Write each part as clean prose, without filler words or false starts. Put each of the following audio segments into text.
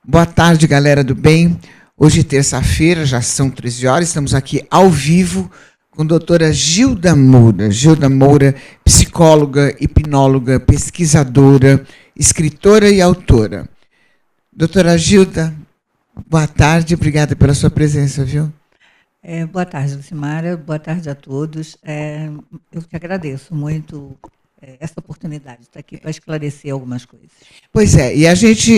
Boa tarde, galera do bem. Hoje, terça-feira, já são 13 horas, estamos aqui ao vivo com a doutora Gilda Moura. Gilda Moura, psicóloga, hipnóloga, pesquisadora, escritora e autora. Doutora Gilda, boa tarde, obrigada pela sua presença, viu? Boa tarde, Lucimara, boa tarde a todos. Eu te agradeço muito essa oportunidade de estar aqui para esclarecer algumas coisas. Pois é, e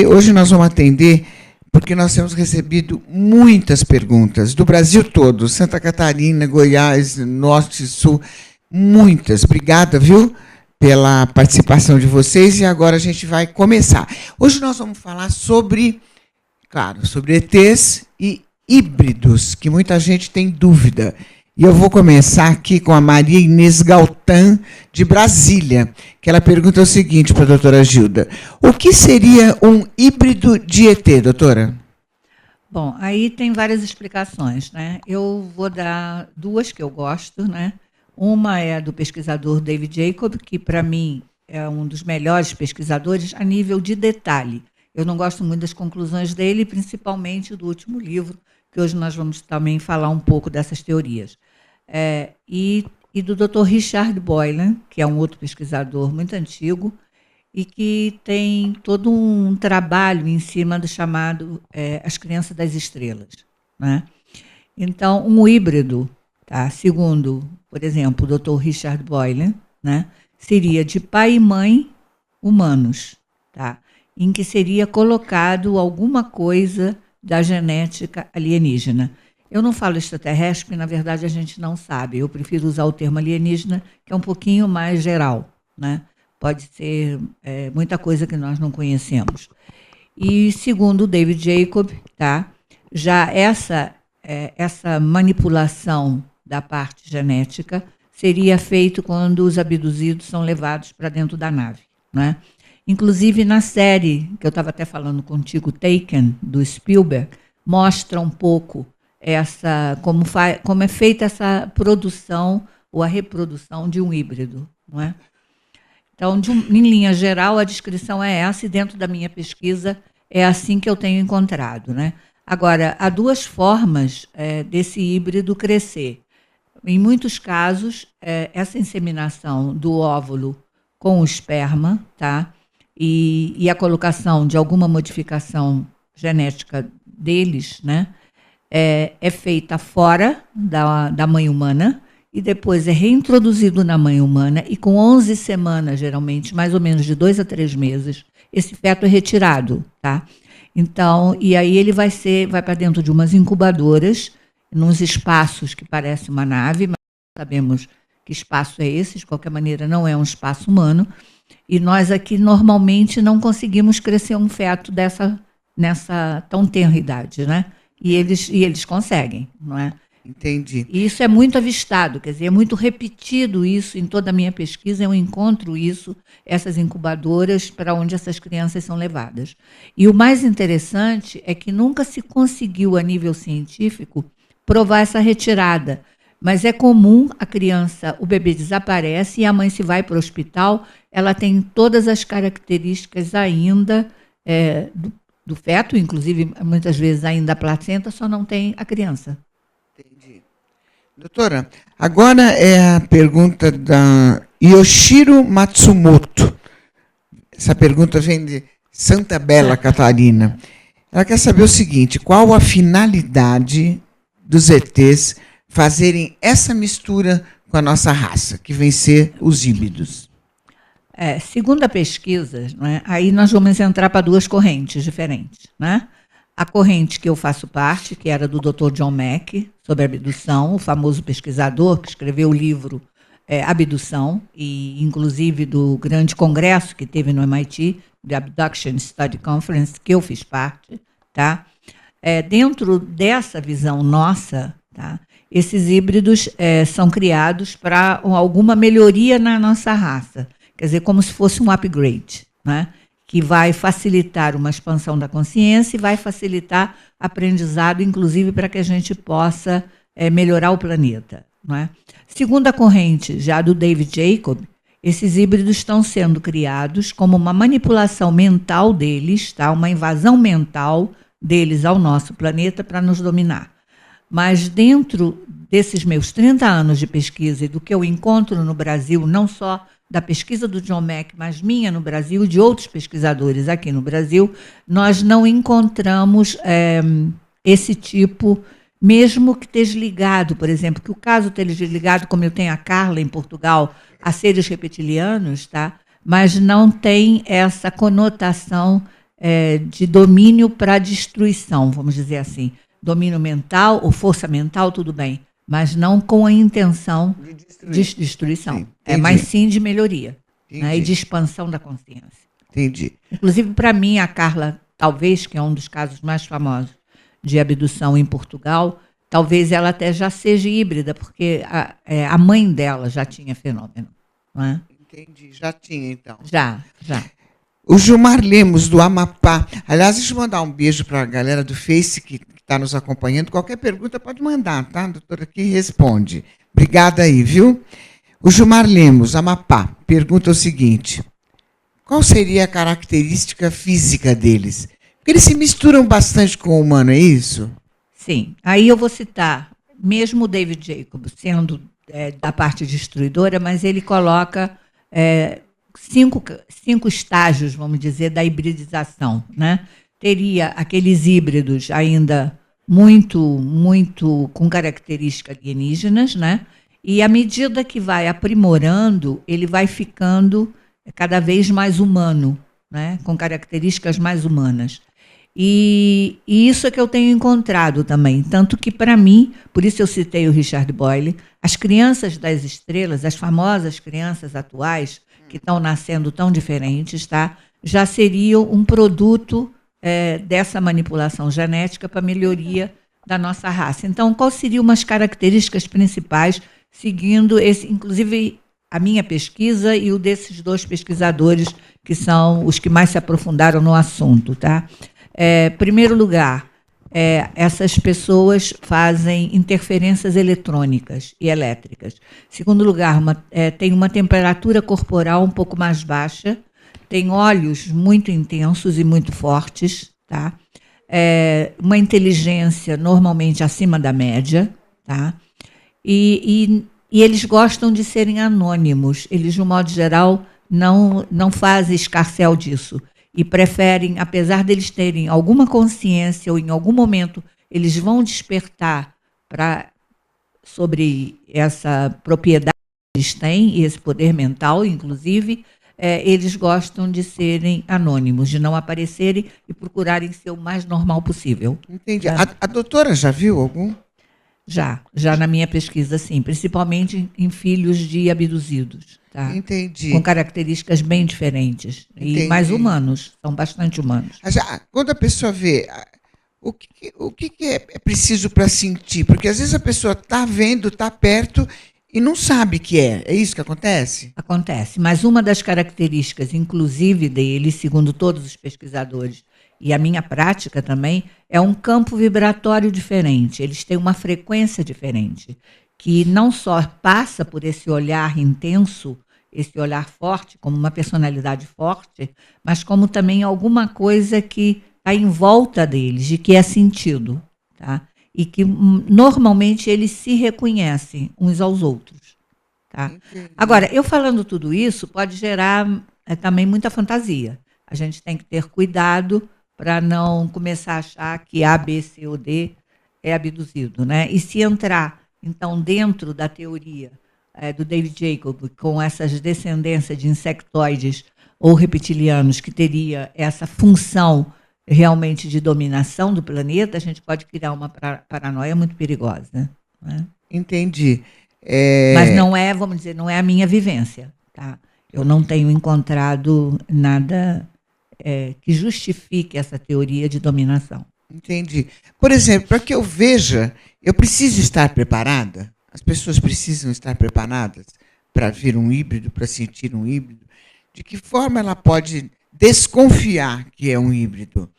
hoje nós vamos atender, porque nós temos recebido muitas perguntas do Brasil todo, Santa Catarina, Goiás, Norte e Sul, muitas. Obrigada, viu, pela participação de vocês, e agora a gente vai começar. Hoje nós vamos falar sobre ETs e híbridos, que muita gente tem dúvida. E eu vou começar aqui com a Maria Inês Galtã, de Brasília, que ela pergunta o seguinte para a doutora Gilda: o que seria um híbrido de ET, doutora? Bom, aí tem várias explicações, né? Eu vou dar duas que eu gosto, né? Uma é do pesquisador David Jacob, que para mim é um dos melhores pesquisadores a nível de detalhe. Eu não gosto muito das conclusões dele, principalmente do último livro, que hoje nós vamos também falar um pouco dessas teorias. E do Dr. Richard Boylan, que é um outro pesquisador muito antigo, e que tem todo um trabalho em cima do chamado As Crianças das Estrelas, né? Então, um híbrido, tá, segundo, por exemplo, o Dr. Richard Boylan, né, seria de pai e mãe humanos, tá, em que seria colocado alguma coisa da genética alienígena. Eu não falo extraterrestre, porque, na verdade, a gente não sabe. Eu prefiro usar o termo alienígena, que é um pouquinho mais geral, né? Pode ser muita coisa que nós não conhecemos. E, segundo o David Jacob, tá, já essa manipulação da parte genética seria feito quando os abduzidos são levados para dentro da nave, né? Inclusive, na série, que eu estava até falando contigo, Taken, do Spielberg, mostra um pouco como é feita essa produção ou a reprodução de um híbrido, não é? Então, em linha geral, a descrição é essa, e dentro da minha pesquisa é assim que eu tenho encontrado, né? Agora, há duas formas desse híbrido crescer. Em muitos casos, essa inseminação do óvulo com o esperma, tá? E a colocação de alguma modificação genética deles, né, é feita fora da mãe humana e depois é reintroduzido na mãe humana, e com 11 semanas, geralmente, mais ou menos de 2 a 3 meses, esse feto é retirado, tá? Então, e aí ele vai para dentro de umas incubadoras, nos espaços que parece uma nave, mas sabemos que espaço é esse, de qualquer maneira não é um espaço humano. E nós aqui normalmente não conseguimos crescer um feto nessa tão tenra idade, né? E eles conseguem, não é? Entendi. E isso é muito avistado, quer dizer, é muito repetido isso em toda a minha pesquisa, eu encontro isso, essas incubadoras para onde essas crianças são levadas. E o mais interessante é que nunca se conseguiu, a nível científico, provar essa retirada. Mas é comum o bebê desaparece e a mãe se vai para o hospital, ela tem todas as características ainda do feto, inclusive muitas vezes ainda a placenta, só não tem a criança. Entendi. Doutora, agora é a pergunta da Yoshiro Matsumoto. Essa pergunta vem de Santa Bela, Catarina. Ela quer saber o seguinte: qual a finalidade dos ETs fazerem essa mistura com a nossa raça, que vem ser os híbridos? Segundo a pesquisa, né, aí nós vamos entrar para duas correntes diferentes, né? A corrente que eu faço parte, que era do Dr. John Mack, sobre abdução, o famoso pesquisador que escreveu o livro Abdução, e inclusive do grande congresso que teve no MIT, The Abduction Study Conference, que eu fiz parte, tá? Dentro dessa visão nossa, tá, esses híbridos são criados para alguma melhoria na nossa raça, quer dizer, como se fosse um upgrade, né, que vai facilitar uma expansão da consciência e vai facilitar aprendizado, inclusive para que a gente possa melhorar o planeta, não é? Segundo a corrente já do David Jacob, Esses híbridos estão sendo criados como uma manipulação mental deles, tá? Uma invasão mental deles ao nosso planeta para nos dominar. Mas dentro desses meus 30 anos de pesquisa e do que eu encontro no Brasil, não só da pesquisa do John Mack, mas minha no Brasil e de outros pesquisadores aqui no Brasil, nós não encontramos esse tipo, mesmo que esteja ligado, por exemplo, que o caso esteja ligado, como eu tenho a Carla em Portugal, a seres reptilianos, tá? Mas não tem essa conotação de domínio para destruição, vamos dizer assim. Domínio mental ou força mental, tudo bem, mas não com a intenção de destruição. Sim, mas sim de melhoria, né, e de expansão da consciência. Entendi. Inclusive, para mim, a Carla, talvez, que é um dos casos mais famosos de abdução em Portugal, talvez ela até já seja híbrida, porque a mãe dela já tinha fenômeno. Não é? Entendi, já tinha então. Já. O Gilmar Lemos, do Amapá. Aliás, deixa eu mandar um beijo para a galera do Face que está nos acompanhando. Qualquer pergunta pode mandar, tá? A doutora aqui responde. Obrigada aí, viu? O Gilmar Lemos, Amapá, pergunta o seguinte: qual seria a característica física deles? Porque eles se misturam bastante com o humano, é isso? Sim. Aí eu vou citar, mesmo o David Jacob, sendo da parte destruidora, mas ele coloca cinco estágios, vamos dizer, da hibridização, né? Teria aqueles híbridos ainda muito com características alienígenas, né? E à medida que vai aprimorando, ele vai ficando cada vez mais humano, né? Com características mais humanas. E isso é que eu tenho encontrado também, tanto que para mim, por isso eu citei o Richard Boyle, as crianças das estrelas, as famosas crianças atuais, que estão nascendo tão diferentes, tá? Já seriam um produto dessa manipulação genética para melhoria da nossa raça. Então, quais seriam umas características principais, seguindo inclusive a minha pesquisa e o desses dois pesquisadores, que são os que mais se aprofundaram no assunto, tá? Primeiro lugar, essas pessoas fazem interferências eletrônicas e elétricas. Segundo lugar, tem uma temperatura corporal um pouco mais baixa, tem olhos muito intensos e muito fortes, tá? Uma inteligência normalmente acima da média, tá? E eles gostam de serem anônimos. Eles, de um modo geral, não fazem escarcéu disso. E preferem, apesar deles terem alguma consciência ou em algum momento eles vão despertar sobre essa propriedade que eles têm, e esse poder mental, inclusive, eles gostam de serem anônimos, de não aparecerem e procurarem ser o mais normal possível. Entendi. A doutora já viu algum? Já na minha pesquisa, sim, principalmente em filhos de abduzidos. Tá? Entendi. Com características bem diferentes. Entendi. E mais humanos, são bastante humanos. Quando a pessoa vê, o que é preciso para sentir? Porque às vezes a pessoa está vendo, está perto e não sabe que é. É isso que acontece? Acontece, mas uma das características, inclusive deles, segundo todos os pesquisadores, e a minha prática também, é um campo vibratório diferente. Eles têm uma frequência diferente, que não só passa por esse olhar intenso, esse olhar forte, como uma personalidade forte, mas como também alguma coisa que está em volta deles, de que é sentido, tá? E que normalmente eles se reconhecem uns aos outros. Tá? Agora, eu falando tudo isso, pode gerar também muita fantasia. A gente tem que ter cuidado para não começar a achar que A, B, C ou D é abduzido, né? E se entrar, então, dentro da teoria do David Jacob, com essas descendências de insectoides ou reptilianos, que teria essa função realmente de dominação do planeta, a gente pode criar uma paranoia muito perigosa. Né? Entendi. Mas não é, vamos dizer, não é a minha vivência. Tá? Eu não tenho encontrado nada que justifique essa teoria de dominação. Entendi. Por exemplo, para que eu veja, eu preciso estar preparada? As pessoas precisam estar preparadas para ver um híbrido, para sentir um híbrido? De que forma ela pode desconfiar que é um híbrido?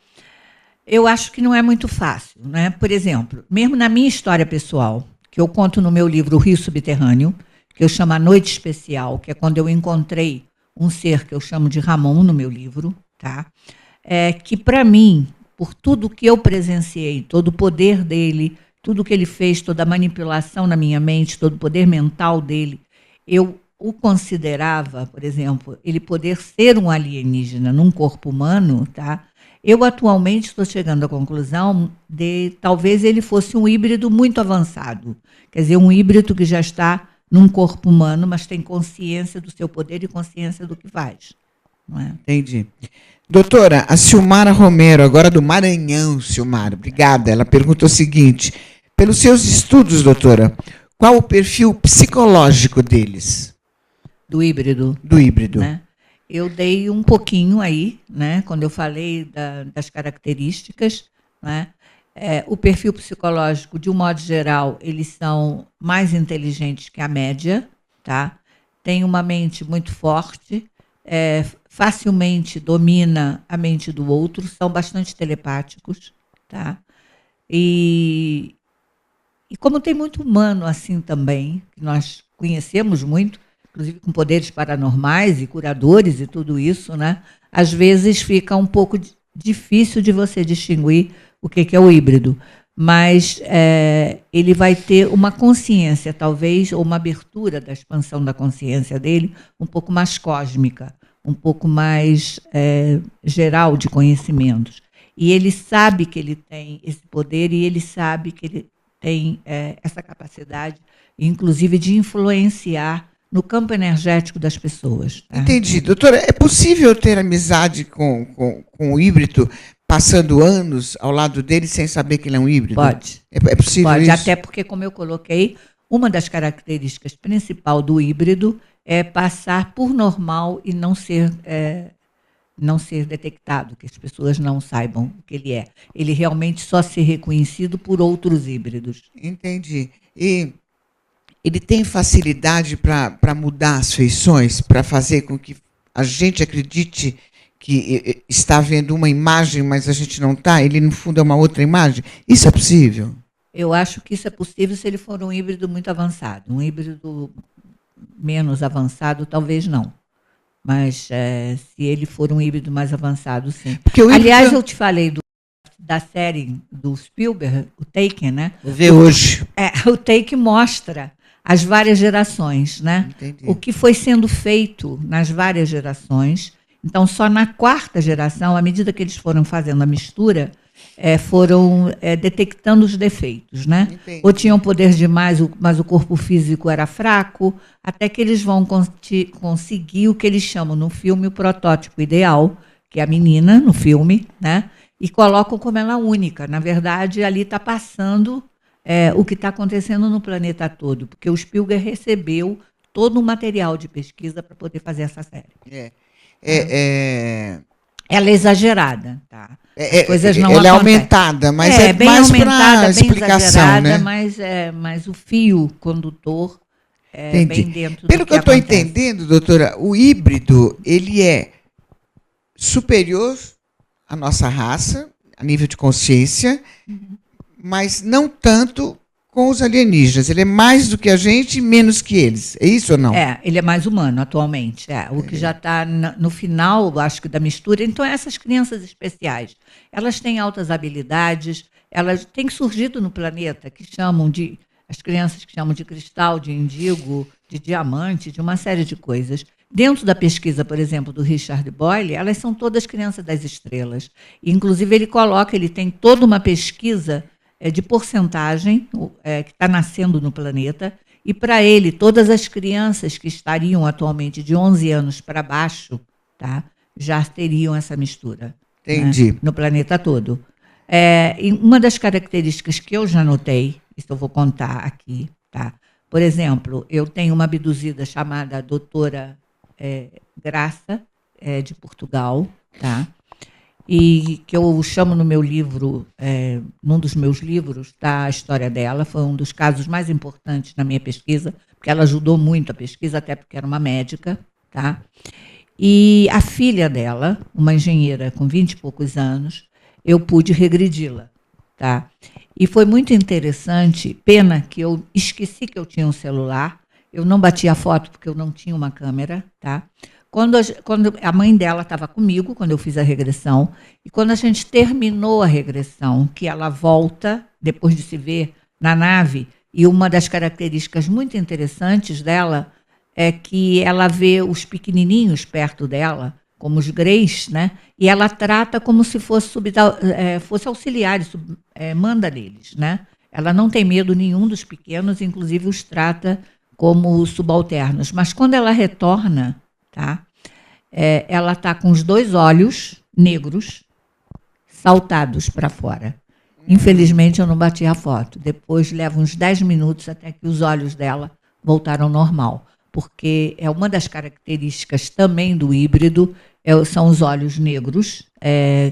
Eu acho que não é muito fácil, né? Por exemplo, mesmo na minha história pessoal, que eu conto no meu livro O Rio Subterrâneo, que eu chamo A Noite Especial, que é quando eu encontrei um ser que eu chamo de Ramon no meu livro, tá? Que para mim, por tudo que eu presenciei, todo o poder dele, tudo que ele fez, toda a manipulação na minha mente, todo o poder mental dele, eu o considerava, por exemplo, ele poder ser um alienígena num corpo humano, tá? Eu atualmente estou chegando à conclusão de talvez ele fosse um híbrido muito avançado, quer dizer, um híbrido que já está num corpo humano, mas tem consciência do seu poder e consciência do que faz. Não é? Entendi. Doutora, a Silmara Romero, agora do Maranhão, Silmara, obrigada. Ela pergunta o seguinte: pelos seus estudos, doutora, qual o perfil psicológico deles? Do híbrido. Do híbrido. Né? Eu dei um pouquinho aí, né, quando eu falei das características, né? O perfil psicológico, de um modo geral, eles são mais inteligentes que a média, tá? Tem uma mente muito forte, facilmente domina a mente do outro, são bastante telepáticos, tá? E como tem muito humano assim também, que nós conhecemos muito, inclusive com poderes paranormais e curadores e tudo isso, né? Às vezes fica um pouco difícil de você distinguir o que é o híbrido, mas ele vai ter uma consciência, talvez, ou uma abertura da expansão da consciência dele, um pouco mais cósmica, um pouco mais geral de conhecimentos. E ele sabe que ele tem esse poder e ele sabe que ele tem essa capacidade, inclusive, de influenciar no campo energético das pessoas. Tá? Entendi. Doutora, é possível ter amizade com o híbrido passando anos ao lado dele sem saber que ele é um híbrido? Pode. É possível Pode, isso? até porque, como eu coloquei, uma das características principais do híbrido é passar por normal e não ser detectado, que as pessoas não saibam o que ele é. Ele realmente só ser reconhecido por outros híbridos. Entendi. E ele tem facilidade para mudar as feições, para fazer com que a gente acredite que está vendo uma imagem, mas a gente não está? Ele, no fundo, é uma outra imagem? Isso é possível? Eu acho que isso é possível se ele for um híbrido muito avançado. Um híbrido menos avançado, talvez não. Mas se ele for um híbrido mais avançado, sim. Aliás, eu te falei da série do Spielberg, o Taken, né? Vou ver hoje. O Taken mostra as várias gerações, né? Entendi. O que foi sendo feito nas várias gerações. Então, só na quarta geração, à medida que eles foram fazendo a mistura, foram detectando os defeitos, né? Entendi. Ou tinham poder demais, mas o corpo físico era fraco, até que eles vão conseguir o que eles chamam no filme o protótipo ideal, que é a menina no filme, né? E colocam como ela única. Na verdade, ali está passando o que está acontecendo no planeta todo, porque o Spielberg recebeu todo um material de pesquisa para poder fazer essa série. Ela é exagerada, tá? As coisas não ela acontecem. é aumentada, mas é bem mais aumentada, para bem explicação, né? mas o fio condutor é bem dentro Pelo do que eu estou acontece. entendendo, doutora, o híbrido ele é superior à nossa raça, a nível de consciência, mas não tanto com os alienígenas. Ele é mais do que a gente e menos que eles. É isso ou não? Ele é mais humano atualmente. O que já está no final, acho que, da mistura. Então, essas crianças especiais, elas têm altas habilidades, elas têm surgido no planeta, as crianças que chamam de cristal, de índigo, de diamante, de uma série de coisas. Dentro da pesquisa, por exemplo, do Richard Boyle, elas são todas crianças das estrelas. E, inclusive, ele tem toda uma pesquisa de porcentagem que está nascendo no planeta, e para ele, todas as crianças que estariam atualmente de 11 anos para baixo, tá, já teriam essa mistura. Entendi. Né, no planeta todo. E uma das características que eu já notei, isso eu vou contar aqui, tá? Por exemplo, eu tenho uma abduzida chamada doutora Graça, de Portugal, tá? E que eu chamo no meu livro, num dos meus livros, tá, a história dela, foi um dos casos mais importantes na minha pesquisa, porque ela ajudou muito a pesquisa, até porque era uma médica, tá? E a filha dela, uma engenheira com 20 e poucos anos, eu pude regredi-la, tá? E foi muito interessante, pena que eu esqueci que eu tinha um celular, Eu não bati a foto porque eu não tinha uma câmera, tá? Quando a mãe dela estava comigo, quando eu fiz a regressão, e quando a gente terminou a regressão, que ela volta, depois de se ver na nave, e uma das características muito interessantes dela é que ela vê os pequenininhos perto dela, como os greys, né? E ela trata como se fosse auxiliares, manda neles, né? Ela não tem medo nenhum dos pequenos, inclusive os trata como subalternos. Mas quando ela retorna, tá? Ela está com os 2 olhos negros saltados para fora. Infelizmente, eu não bati a foto. Depois leva uns 10 minutos até que os olhos dela voltaram ao normal, porque é uma das características também do híbrido, são os olhos negros,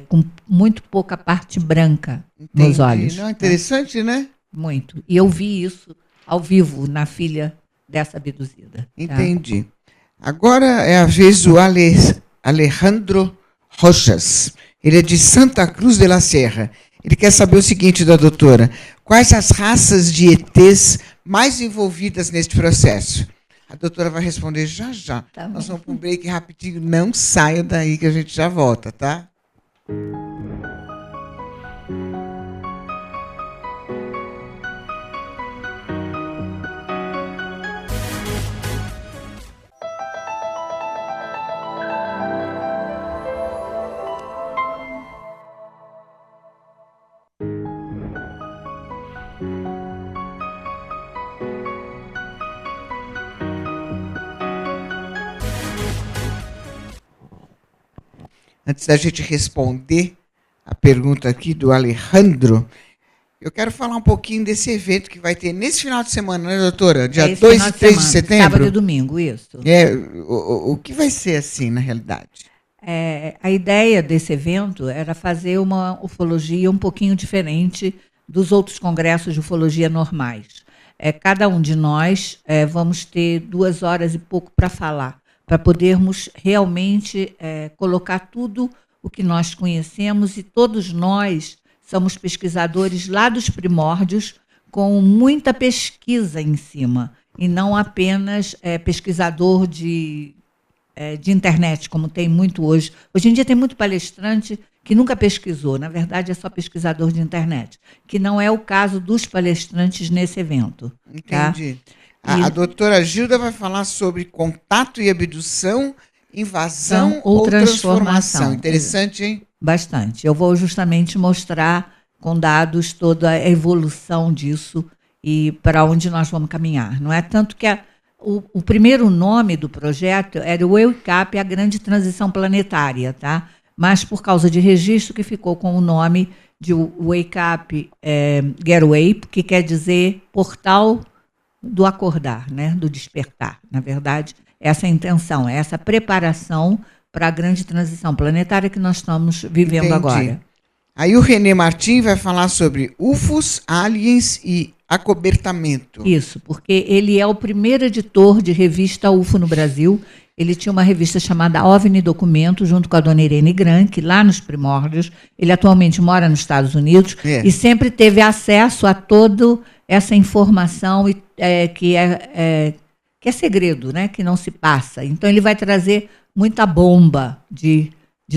com muito pouca parte branca nos olhos. Não, interessante, né? Muito. E eu vi isso ao vivo na filha dessa abduzida. Entendi. Tá? Agora é a vez do Alejandro Rojas. Ele é de Santa Cruz de la Sierra. Ele quer saber o seguinte da doutora: quais as raças de ETs mais envolvidas neste processo? A doutora vai responder já. Tá. Nós vamos para um break rapidinho. Não saia daí que a gente já volta, tá? Antes da gente responder a pergunta aqui do Alejandro, eu quero falar um pouquinho desse evento que vai ter nesse final de semana, né, doutora? Dia 2 e 3 de setembro. Sábado e domingo, isso. O que vai ser assim, na realidade? A ideia desse evento era fazer uma ufologia um pouquinho diferente dos outros congressos de ufologia normais. Cada um de nós vamos ter 2 horas e pouco para falar, para podermos realmente colocar tudo o que nós conhecemos, e todos nós somos pesquisadores lá dos primórdios, com muita pesquisa em cima, e não apenas pesquisador de internet, como tem muito hoje. Hoje em dia tem muito palestrante que nunca pesquisou, na verdade é só pesquisador de internet, que não é o caso dos palestrantes nesse evento. Entendi. Tá? A doutora Gilda vai falar sobre contato e abdução, invasão ou transformação. Interessante, hein? Bastante. Eu vou justamente mostrar com dados toda a evolução disso e para onde nós vamos caminhar. Não é tanto que o primeiro nome do projeto era o Wake Up, a Grande Transição Planetária, tá? Mas por causa de registro que ficou com o nome de Wake Up Gateway, que quer dizer portal do acordar, né? Do despertar. Na verdade, essa é a intenção, essa preparação para a grande transição planetária que nós estamos vivendo agora. Aí o René Martin vai falar sobre UFOs, aliens e acobertamento. Isso, porque ele é o primeiro editor de revista UFO no Brasil. Ele tinha uma revista chamada OVNI Documento, junto com a dona Irene Granck, lá nos primórdios. Ele atualmente mora nos Estados Unidos e sempre teve acesso a toda essa informação que é segredo, né? Que não se passa. Então, ele vai trazer muita bomba de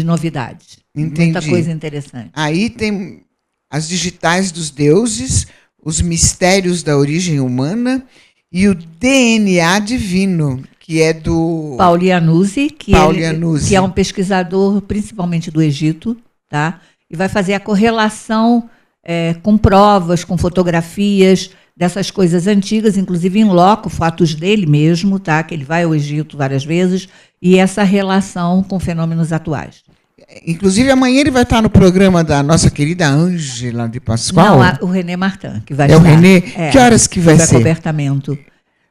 novidades. Entendi. Muita coisa interessante. Aí tem as digitais dos deuses, os mistérios da origem humana e o DNA divino, que é do Paul Iannuzzi, que é um pesquisador principalmente do Egito, tá? E vai fazer a correlação com provas, com fotografias dessas coisas antigas, inclusive em loco, fotos dele mesmo, tá? Que ele vai ao Egito várias vezes, e essa relação com fenômenos atuais. Inclusive, amanhã ele vai estar no programa da nossa querida Ângela de Pascoal. Não, o René Martin, que vai estar. É o René? Que horas que vai ser? Acobertamento.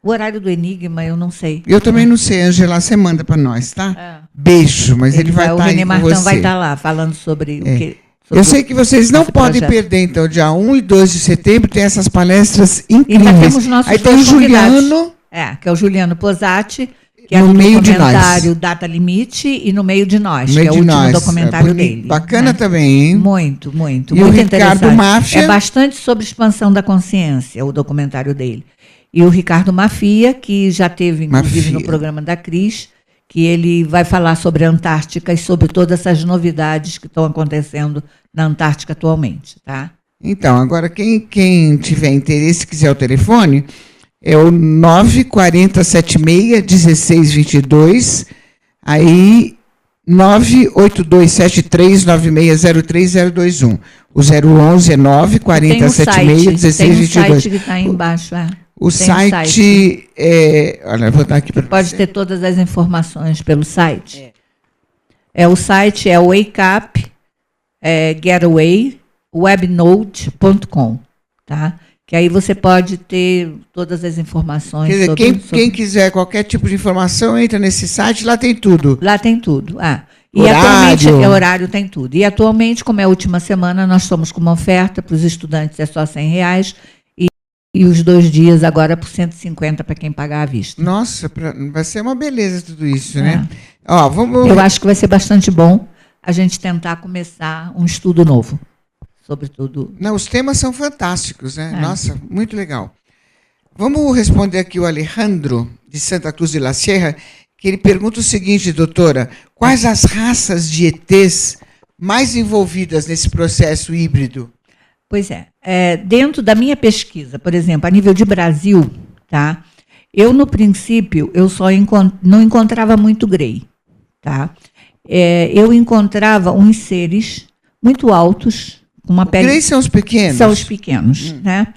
O horário do Enigma, eu não sei. Eu também não sei, Ângela, você manda para nós, tá? Beijo, mas ele vai estar aí com você. O René Martin vai estar lá, falando sobre o que... Eu sei que vocês não podem perder, então, dia 1 e 2 de setembro, tem essas palestras incríveis. E temos nossos aí tem o Juliano... que é o Juliano Posati, que é no documentário Data Limite, e No Meio de Nós, que é o último documentário dele. Bacana também, hein? Muito, muito. E muito o Ricardo Máfia... É bastante sobre expansão da consciência, o documentário dele. E o Ricardo Mafia, que já teve, inclusive, no programa da Cris, que ele vai falar sobre a Antártica e sobre todas essas novidades que estão acontecendo na Antártica atualmente, tá? Então, agora, quem tiver interesse, quiser o telefone, é o 94076-1622, aí 982739603-021. O 011 é 94076-1622. Tem um site que está aí embaixo, O site é... Olha, vou dar aqui para você. Pode ter todas as informações pelo site. O site é wakeupgetaway.webnode.com, tá? Que aí você pode ter todas as informações. Quer dizer, quem quiser qualquer tipo de informação, entra nesse site, lá tem tudo. Lá tem tudo. E horário. Atualmente, horário tem tudo. E atualmente, como é a última semana, nós estamos com uma oferta para os estudantes, é só R$100, e os 2 dias agora por 150 para quem pagar à vista. Nossa, vai ser uma beleza tudo isso, né? Ó, vamos... Eu acho que vai ser bastante bom a gente tentar começar um estudo novo. Sobretudo. Não, os temas são fantásticos, né? Nossa, muito legal. Vamos responder aqui o Alejandro, de Santa Cruz de la Sierra, que ele pergunta o seguinte, doutora: quais as raças de ETs mais envolvidas nesse processo híbrido? Pois é. Dentro da minha pesquisa, por exemplo, a nível de Brasil, tá? Eu, no princípio, não encontrava muito grey, tá? Eu encontrava uns seres muito altos, uma pele... Greys são os pequenos? São os pequenos, né?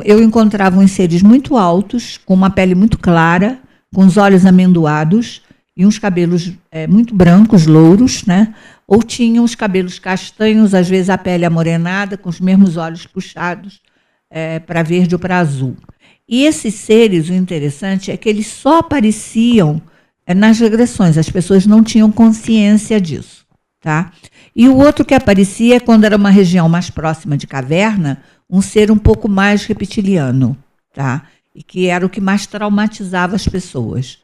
Eu encontrava uns seres muito altos, com uma pele muito clara, com os olhos amendoados e uns cabelos muito brancos, louros, né? Ou tinham os cabelos castanhos, às vezes a pele amorenada, com os mesmos olhos puxados para verde ou para azul. E esses seres, o interessante é que eles só apareciam nas regressões, as pessoas não tinham consciência disso, tá? E o outro que aparecia, quando era uma região mais próxima de caverna, um ser um pouco mais reptiliano, tá? E que era o que mais traumatizava as pessoas.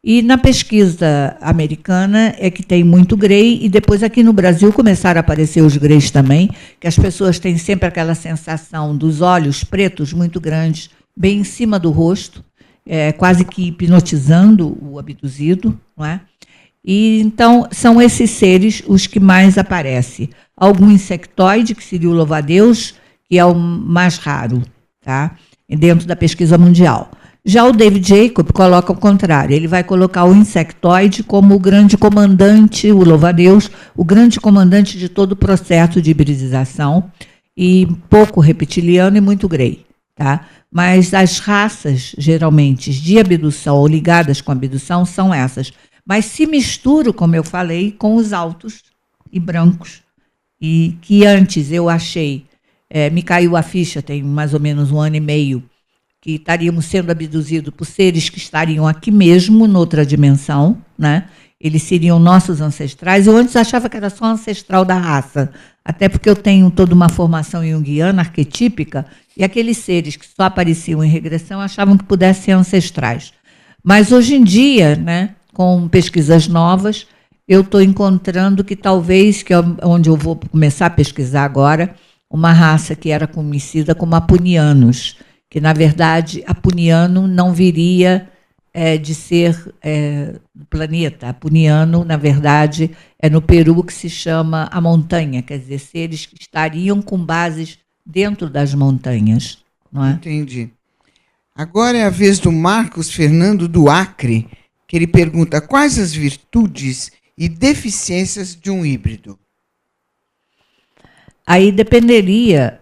E na pesquisa americana é que tem muito grey, e depois aqui no Brasil começaram a aparecer os greys também, que as pessoas têm sempre aquela sensação dos olhos pretos muito grandes, bem em cima do rosto, quase que hipnotizando o abduzido, não é? E então são esses seres os que mais aparecem. Algum insectoide, que seria o louva-a-Deus, que é o mais raro, tá? Dentro da pesquisa mundial. Já o David Jacob coloca o contrário, ele vai colocar o insectoide como o grande comandante, o louva-a-Deus, o grande comandante de todo o processo de hibridização, e pouco reptiliano e muito grey, tá? Mas as raças, geralmente, de abdução ou ligadas com abdução são essas. Mas se misturam, como eu falei, com os altos e brancos, e que antes eu achei, me caiu a ficha, tem mais ou menos 1 ano e meio, que estaríamos sendo abduzidos por seres que estariam aqui mesmo, noutra dimensão, né? Eles seriam nossos ancestrais. Eu antes achava que era só ancestral da raça, até porque eu tenho toda uma formação junguiana, arquetípica, e aqueles seres que só apareciam em regressão achavam que pudessem ser ancestrais. Mas hoje em dia, né, com pesquisas novas, eu estou encontrando que talvez, que é onde eu vou começar a pesquisar agora, uma raça que era conhecida como apunianos, que, na verdade, apuniano não viria de ser do planeta. Apuniano, na verdade, é no Peru que se chama a montanha, quer dizer, seres que estariam com bases dentro das montanhas. Não é? Entendi. Agora é a vez do Marcos Fernando do Acre, que ele pergunta quais as virtudes e deficiências de um híbrido. Aí dependeria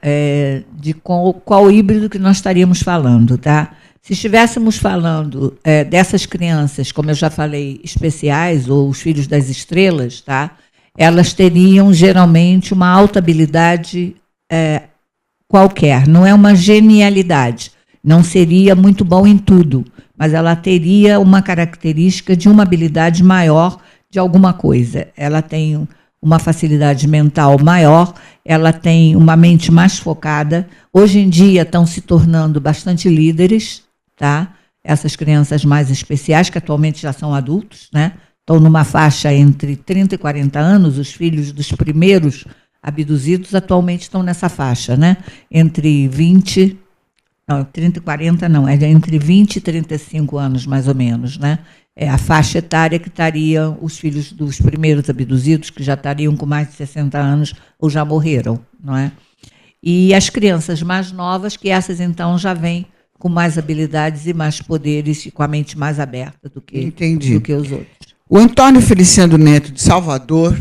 de qual híbrido que nós estaríamos falando, tá? Se estivéssemos falando dessas crianças, como eu já falei, especiais, ou os filhos das estrelas, tá? Elas teriam geralmente uma alta habilidade qualquer, não é uma genialidade, não seria muito bom em tudo, mas ela teria uma característica de uma habilidade maior de alguma coisa. Ela tem uma facilidade mental maior, ela tem uma mente mais focada. Hoje em dia estão se tornando bastante líderes, tá? Essas crianças mais especiais, que atualmente já são adultos, né? Estão numa faixa entre 30 e 40 anos, os filhos dos primeiros abduzidos atualmente estão nessa faixa, né? Entre 20 Não, 30 e 40 não, é entre 20 e 35 anos, mais ou menos, né? É a faixa etária que estariam os filhos dos primeiros abduzidos, que já estariam com mais de 60 anos ou já morreram, não é? E as crianças mais novas, que essas então já vêm com mais habilidades e mais poderes e com a mente mais aberta do que os outros. O Antônio Feliciano Neto, de Salvador,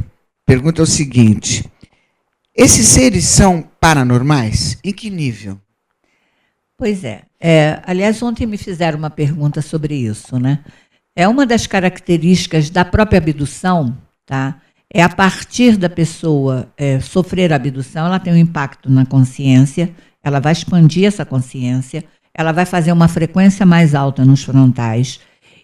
pergunta o seguinte: esses seres são paranormais? Em que nível? Pois é. Aliás, ontem me fizeram uma pergunta sobre isso, né? É uma das características da própria abdução, tá? É a partir da pessoa sofrer a abdução, ela tem um impacto na consciência, ela vai expandir essa consciência, ela vai fazer uma frequência mais alta nos frontais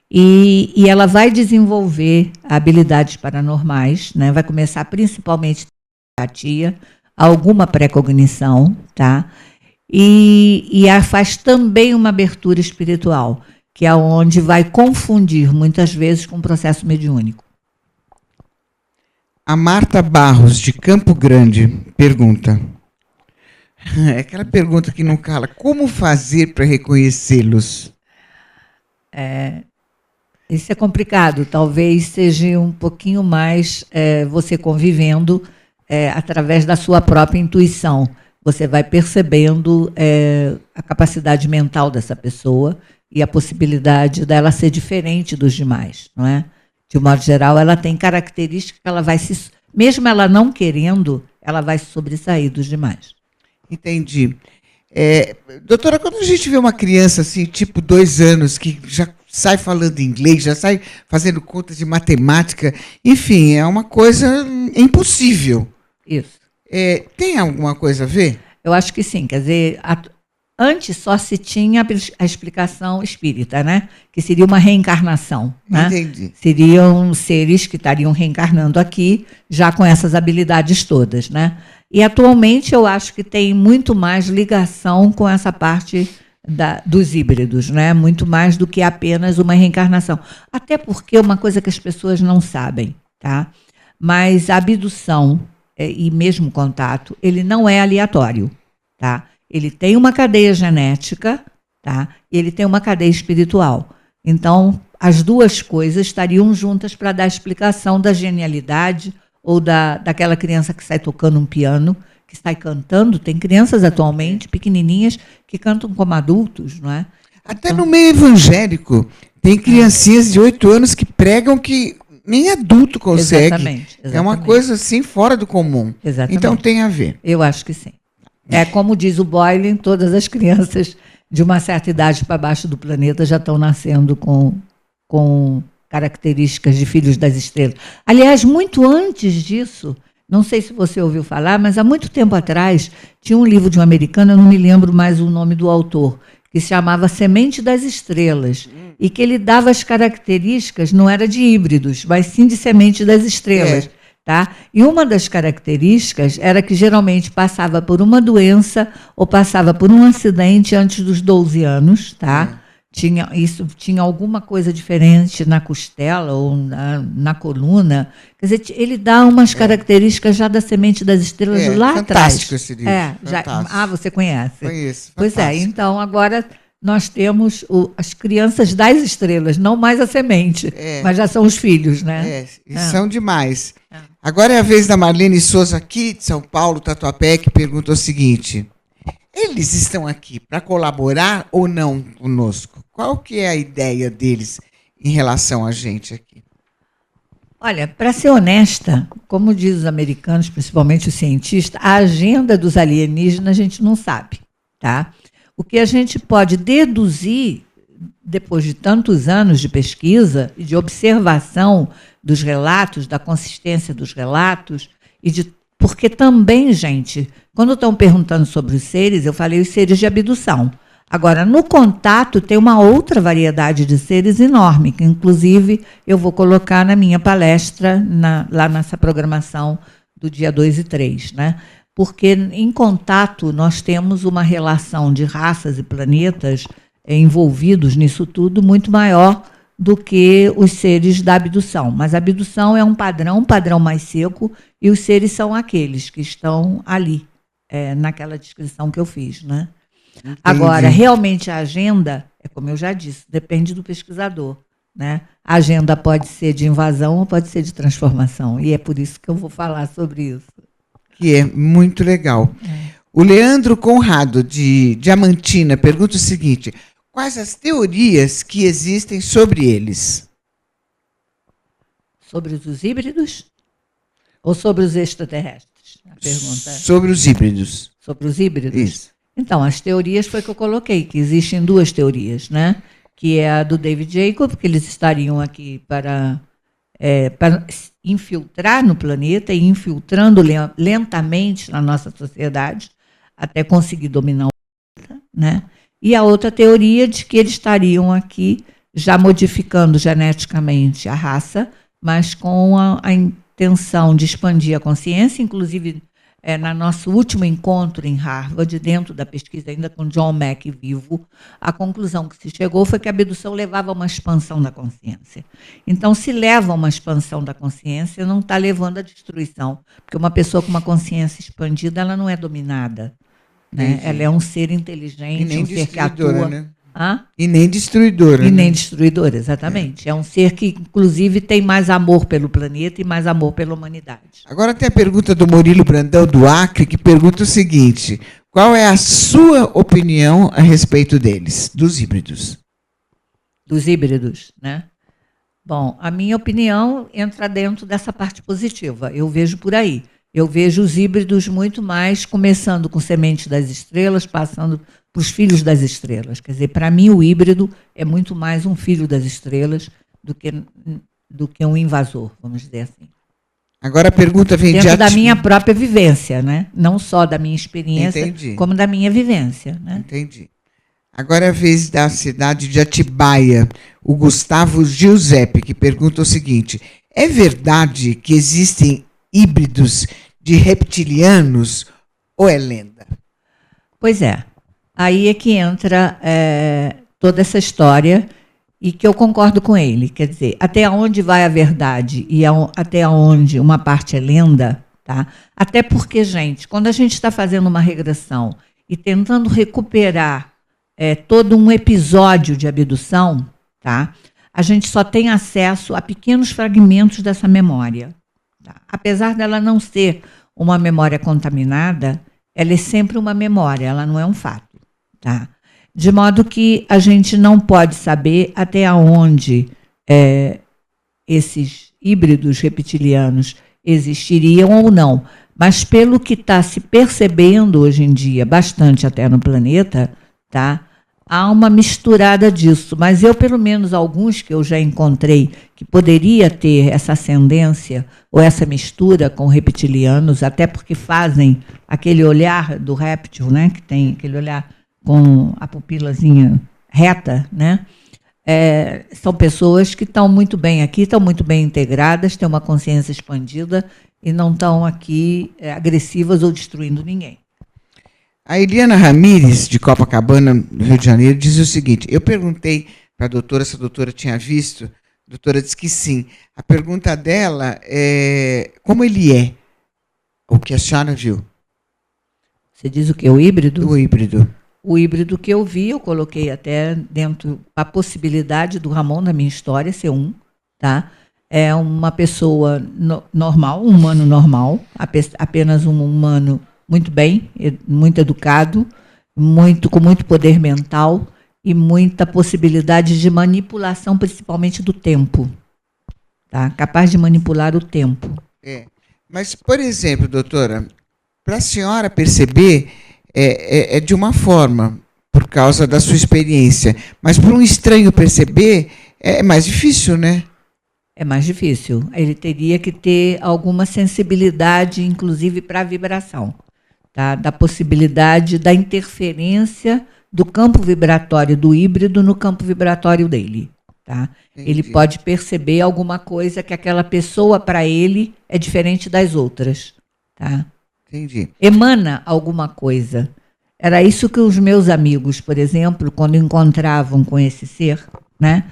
e ela vai desenvolver habilidades paranormais, né? Vai começar principalmente empatia, alguma precognição, tá? E faz também uma abertura espiritual, que é onde vai confundir muitas vezes com o processo mediúnico. A Marta Barros, de Campo Grande, pergunta. É aquela pergunta que não cala. Como fazer para reconhecê-los? Isso é complicado. Talvez seja um pouquinho mais você convivendo através da sua própria intuição. Você vai percebendo a capacidade mental dessa pessoa e a possibilidade dela ser diferente dos demais, não é? De um modo geral, ela tem características que ela vai mesmo ela não querendo, ela vai se sobressair dos demais. Entendi. Doutora, quando a gente vê uma criança assim, tipo 2 anos, que já sai falando inglês, já sai fazendo contas de matemática, enfim, é uma coisa impossível. Isso. Tem alguma coisa a ver? Eu acho que sim. Quer dizer, antes só se tinha a explicação espírita, né? Que seria uma reencarnação. Né? Entendi. Seriam seres que estariam reencarnando aqui, já com essas habilidades todas, né? E atualmente eu acho que tem muito mais ligação com essa parte dos híbridos, né? Muito mais do que apenas uma reencarnação. Até porque é uma coisa que as pessoas não sabem, tá? Mas a abdução e mesmo contato, ele não é aleatório, tá? Ele tem uma cadeia genética, tá? E ele tem uma cadeia espiritual. Então, as duas coisas estariam juntas para dar a explicação da genialidade ou daquela criança que sai tocando um piano, que sai cantando. Tem crianças atualmente, pequenininhas, que cantam como adultos, não é? Até então, no meio evangélico, tem criancinhas de 8 anos que pregam que nem adulto consegue. Exatamente. É uma coisa assim fora do comum. Exatamente. Então tem a ver. Eu acho que sim. Como diz o Boyle, todas as crianças de uma certa idade para baixo do planeta já estão nascendo com características de filhos das estrelas. Aliás, muito antes disso, não sei se você ouviu falar, mas há muito tempo atrás tinha um livro de um americano, eu não me lembro mais o nome do autor, que se chamava Semente das Estrelas, e que ele dava as características, não era de híbridos, mas sim de semente das estrelas. Tá? E uma das características era que geralmente passava por uma doença ou passava por um acidente antes dos 12 anos, tá? Tinha alguma coisa diferente na costela ou na coluna. Quer dizer, ele dá umas características já da semente das estrelas lá atrás. Fantástico esse livro. Você conhece? Conheço. Pois então agora nós temos as crianças das estrelas, não mais a semente, mas já são os filhos, né? São demais. Agora é a vez da Marlene Souza, aqui de São Paulo, Tatuapé, que pergunta o seguinte: eles estão aqui para colaborar ou não conosco? Qual que é a ideia deles em relação a gente aqui? Olha, para ser honesta, como diz os americanos, principalmente os cientistas, a agenda dos alienígenas a gente não sabe, tá? O que a gente pode deduzir, depois de tantos anos de pesquisa e de observação dos relatos, da consistência dos relatos, porque também, gente, quando estão perguntando sobre os seres, eu falei os seres de abdução. Agora, no contato, tem uma outra variedade de seres enorme, que inclusive eu vou colocar na minha palestra, lá nessa programação do dia 2 e 3, né? Porque em contato nós temos uma relação de raças e planetas envolvidos nisso tudo muito maior do que os seres da abdução. Mas a abdução é um padrão mais seco, e os seres são aqueles que estão ali, naquela descrição que eu fiz, né? Entendi. Agora, realmente a agenda, é como eu já disse, depende do pesquisador, né? A agenda pode ser de invasão ou pode ser de transformação, e é por isso que eu vou falar sobre isso. Que é muito legal. O Leandro Conrado, de Diamantina, pergunta o seguinte: quais as teorias que existem sobre eles? Sobre os híbridos ou sobre os extraterrestres? A pergunta é Sobre os híbridos. sobre os híbridos. Isso. Então, as teorias foi que eu coloquei, que existem duas teorias, né? Que é a do David Jacob, que eles estariam aqui para infiltrar no planeta e infiltrando lentamente na nossa sociedade, até conseguir dominar o planeta, né? E a outra teoria de que eles estariam aqui já modificando geneticamente a raça, mas com a intenção de expandir a consciência, inclusive no nosso último encontro em Harvard, dentro da pesquisa ainda com John Mack vivo, a conclusão que se chegou foi que a abdução levava a uma expansão da consciência. Então, se leva a uma expansão da consciência, não está levando à destruição, porque uma pessoa com uma consciência expandida, ela não é dominada, né? Ela é um ser inteligente, um ser que atua. Né? Hã? E nem destruidora. E nem destruidora, exatamente. É um ser que, inclusive, tem mais amor pelo planeta e mais amor pela humanidade. Agora tem a pergunta do Murilo Brandão, do Acre, que pergunta o seguinte: qual é a sua opinião a respeito deles, dos híbridos? Dos híbridos, né? Bom, a minha opinião entra dentro dessa parte positiva. Eu vejo por aí. Eu vejo os híbridos muito mais começando com semente das estrelas, passando para os filhos das estrelas. Quer dizer, para mim o híbrido é muito mais um filho das estrelas do que um invasor, vamos dizer assim. Agora a pergunta vem dentro da minha própria vivência, né? Não só da minha experiência, Entendi. como da minha vivência, né? Entendi. Agora é a vez da cidade de Atibaia, o Gustavo Giuseppe, que pergunta o seguinte: é verdade que existem híbridos de reptilianos ou é lenda? Pois é. Aí é que entra toda essa história e que eu concordo com ele. Quer dizer, até onde vai a verdade e até onde uma parte é lenda, tá? Até porque, gente, quando a gente está fazendo uma regressão e tentando recuperar todo um episódio de abdução, tá? A gente só tem acesso a pequenos fragmentos dessa memória. Tá? Apesar dela não ser uma memória contaminada, ela é sempre uma memória, ela não é um fato. Tá? De modo que a gente não pode saber até onde esses híbridos reptilianos existiriam ou não. Mas pelo que está se percebendo hoje em dia, bastante até no planeta, tá? Há uma misturada disso. Mas eu, pelo menos, alguns que eu já encontrei que poderia ter essa ascendência ou essa mistura com reptilianos, até porque fazem aquele olhar do réptil, né? Que tem aquele olhar com a pupilazinha reta, né? São pessoas que estão muito bem aqui, estão muito bem integradas, têm uma consciência expandida e não estão aqui agressivas ou destruindo ninguém. A Eliana Ramires, de Copacabana, no Rio de Janeiro, diz o seguinte: eu perguntei para a doutora se a doutora tinha visto, a doutora disse que sim. A pergunta dela é como ele é, o que a senhora viu. Você diz o que? O híbrido? O híbrido. O híbrido que eu vi, eu coloquei até dentro a possibilidade do Ramon, da minha história, ser um, tá? É uma pessoa normal, um humano normal, apenas um humano muito bem, muito educado, com muito poder mental e muita possibilidade de manipulação, principalmente do tempo. Tá? Capaz de manipular o tempo. Mas, por exemplo, doutora, para a senhora perceber, é de uma forma, por causa da sua experiência. Mas para um estranho perceber, é mais difícil, né? É mais difícil. Ele teria que ter alguma sensibilidade, inclusive para a vibração. Tá? Da possibilidade da interferência do campo vibratório do híbrido no campo vibratório dele. Tá? Ele pode perceber alguma coisa que aquela pessoa, para ele, é diferente das outras. Tá? Entendi. Emana alguma coisa. Era isso que os meus amigos, por exemplo, quando encontravam com esse ser, né,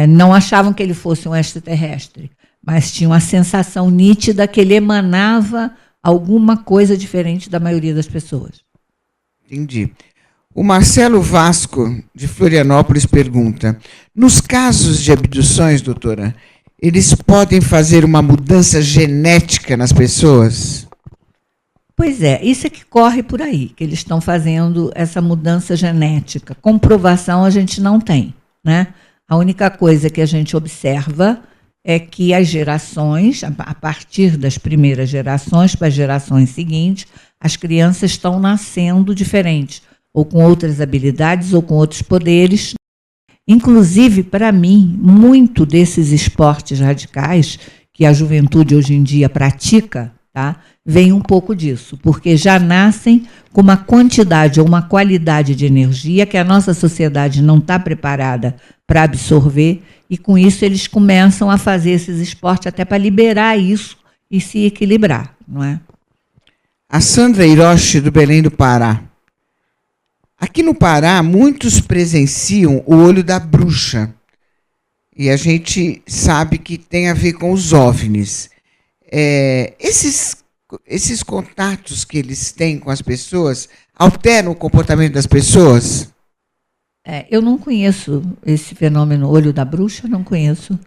não achavam que ele fosse um extraterrestre, mas tinham a sensação nítida que ele emanava alguma coisa diferente da maioria das pessoas. Entendi. O Marcelo Vasco, de Florianópolis, pergunta: nos casos de abduções, doutora, eles podem fazer uma mudança genética nas pessoas? Pois é, isso é que corre por aí, que eles estão fazendo essa mudança genética. Comprovação a gente não tem, né? A única coisa que a gente observa é que as gerações, a partir das primeiras gerações para as gerações seguintes, as crianças estão nascendo diferentes, ou com outras habilidades, ou com outros poderes. Inclusive, para mim, muito desses esportes radicais que a juventude hoje em dia pratica, tá, vem um pouco disso, porque já nascem com uma quantidade ou uma qualidade de energia que a nossa sociedade não está preparada para absorver, e com isso eles começam a fazer esses esportes até para liberar isso e se equilibrar, não é? A Sandra Hiroshi, do Belém do Pará. Aqui no Pará, muitos presenciam o olho da bruxa. E a gente sabe que tem a ver com os OVNIs. Esses contatos que eles têm com as pessoas alteram o comportamento das pessoas? Eu não conheço esse fenômeno olho da bruxa, não conheço.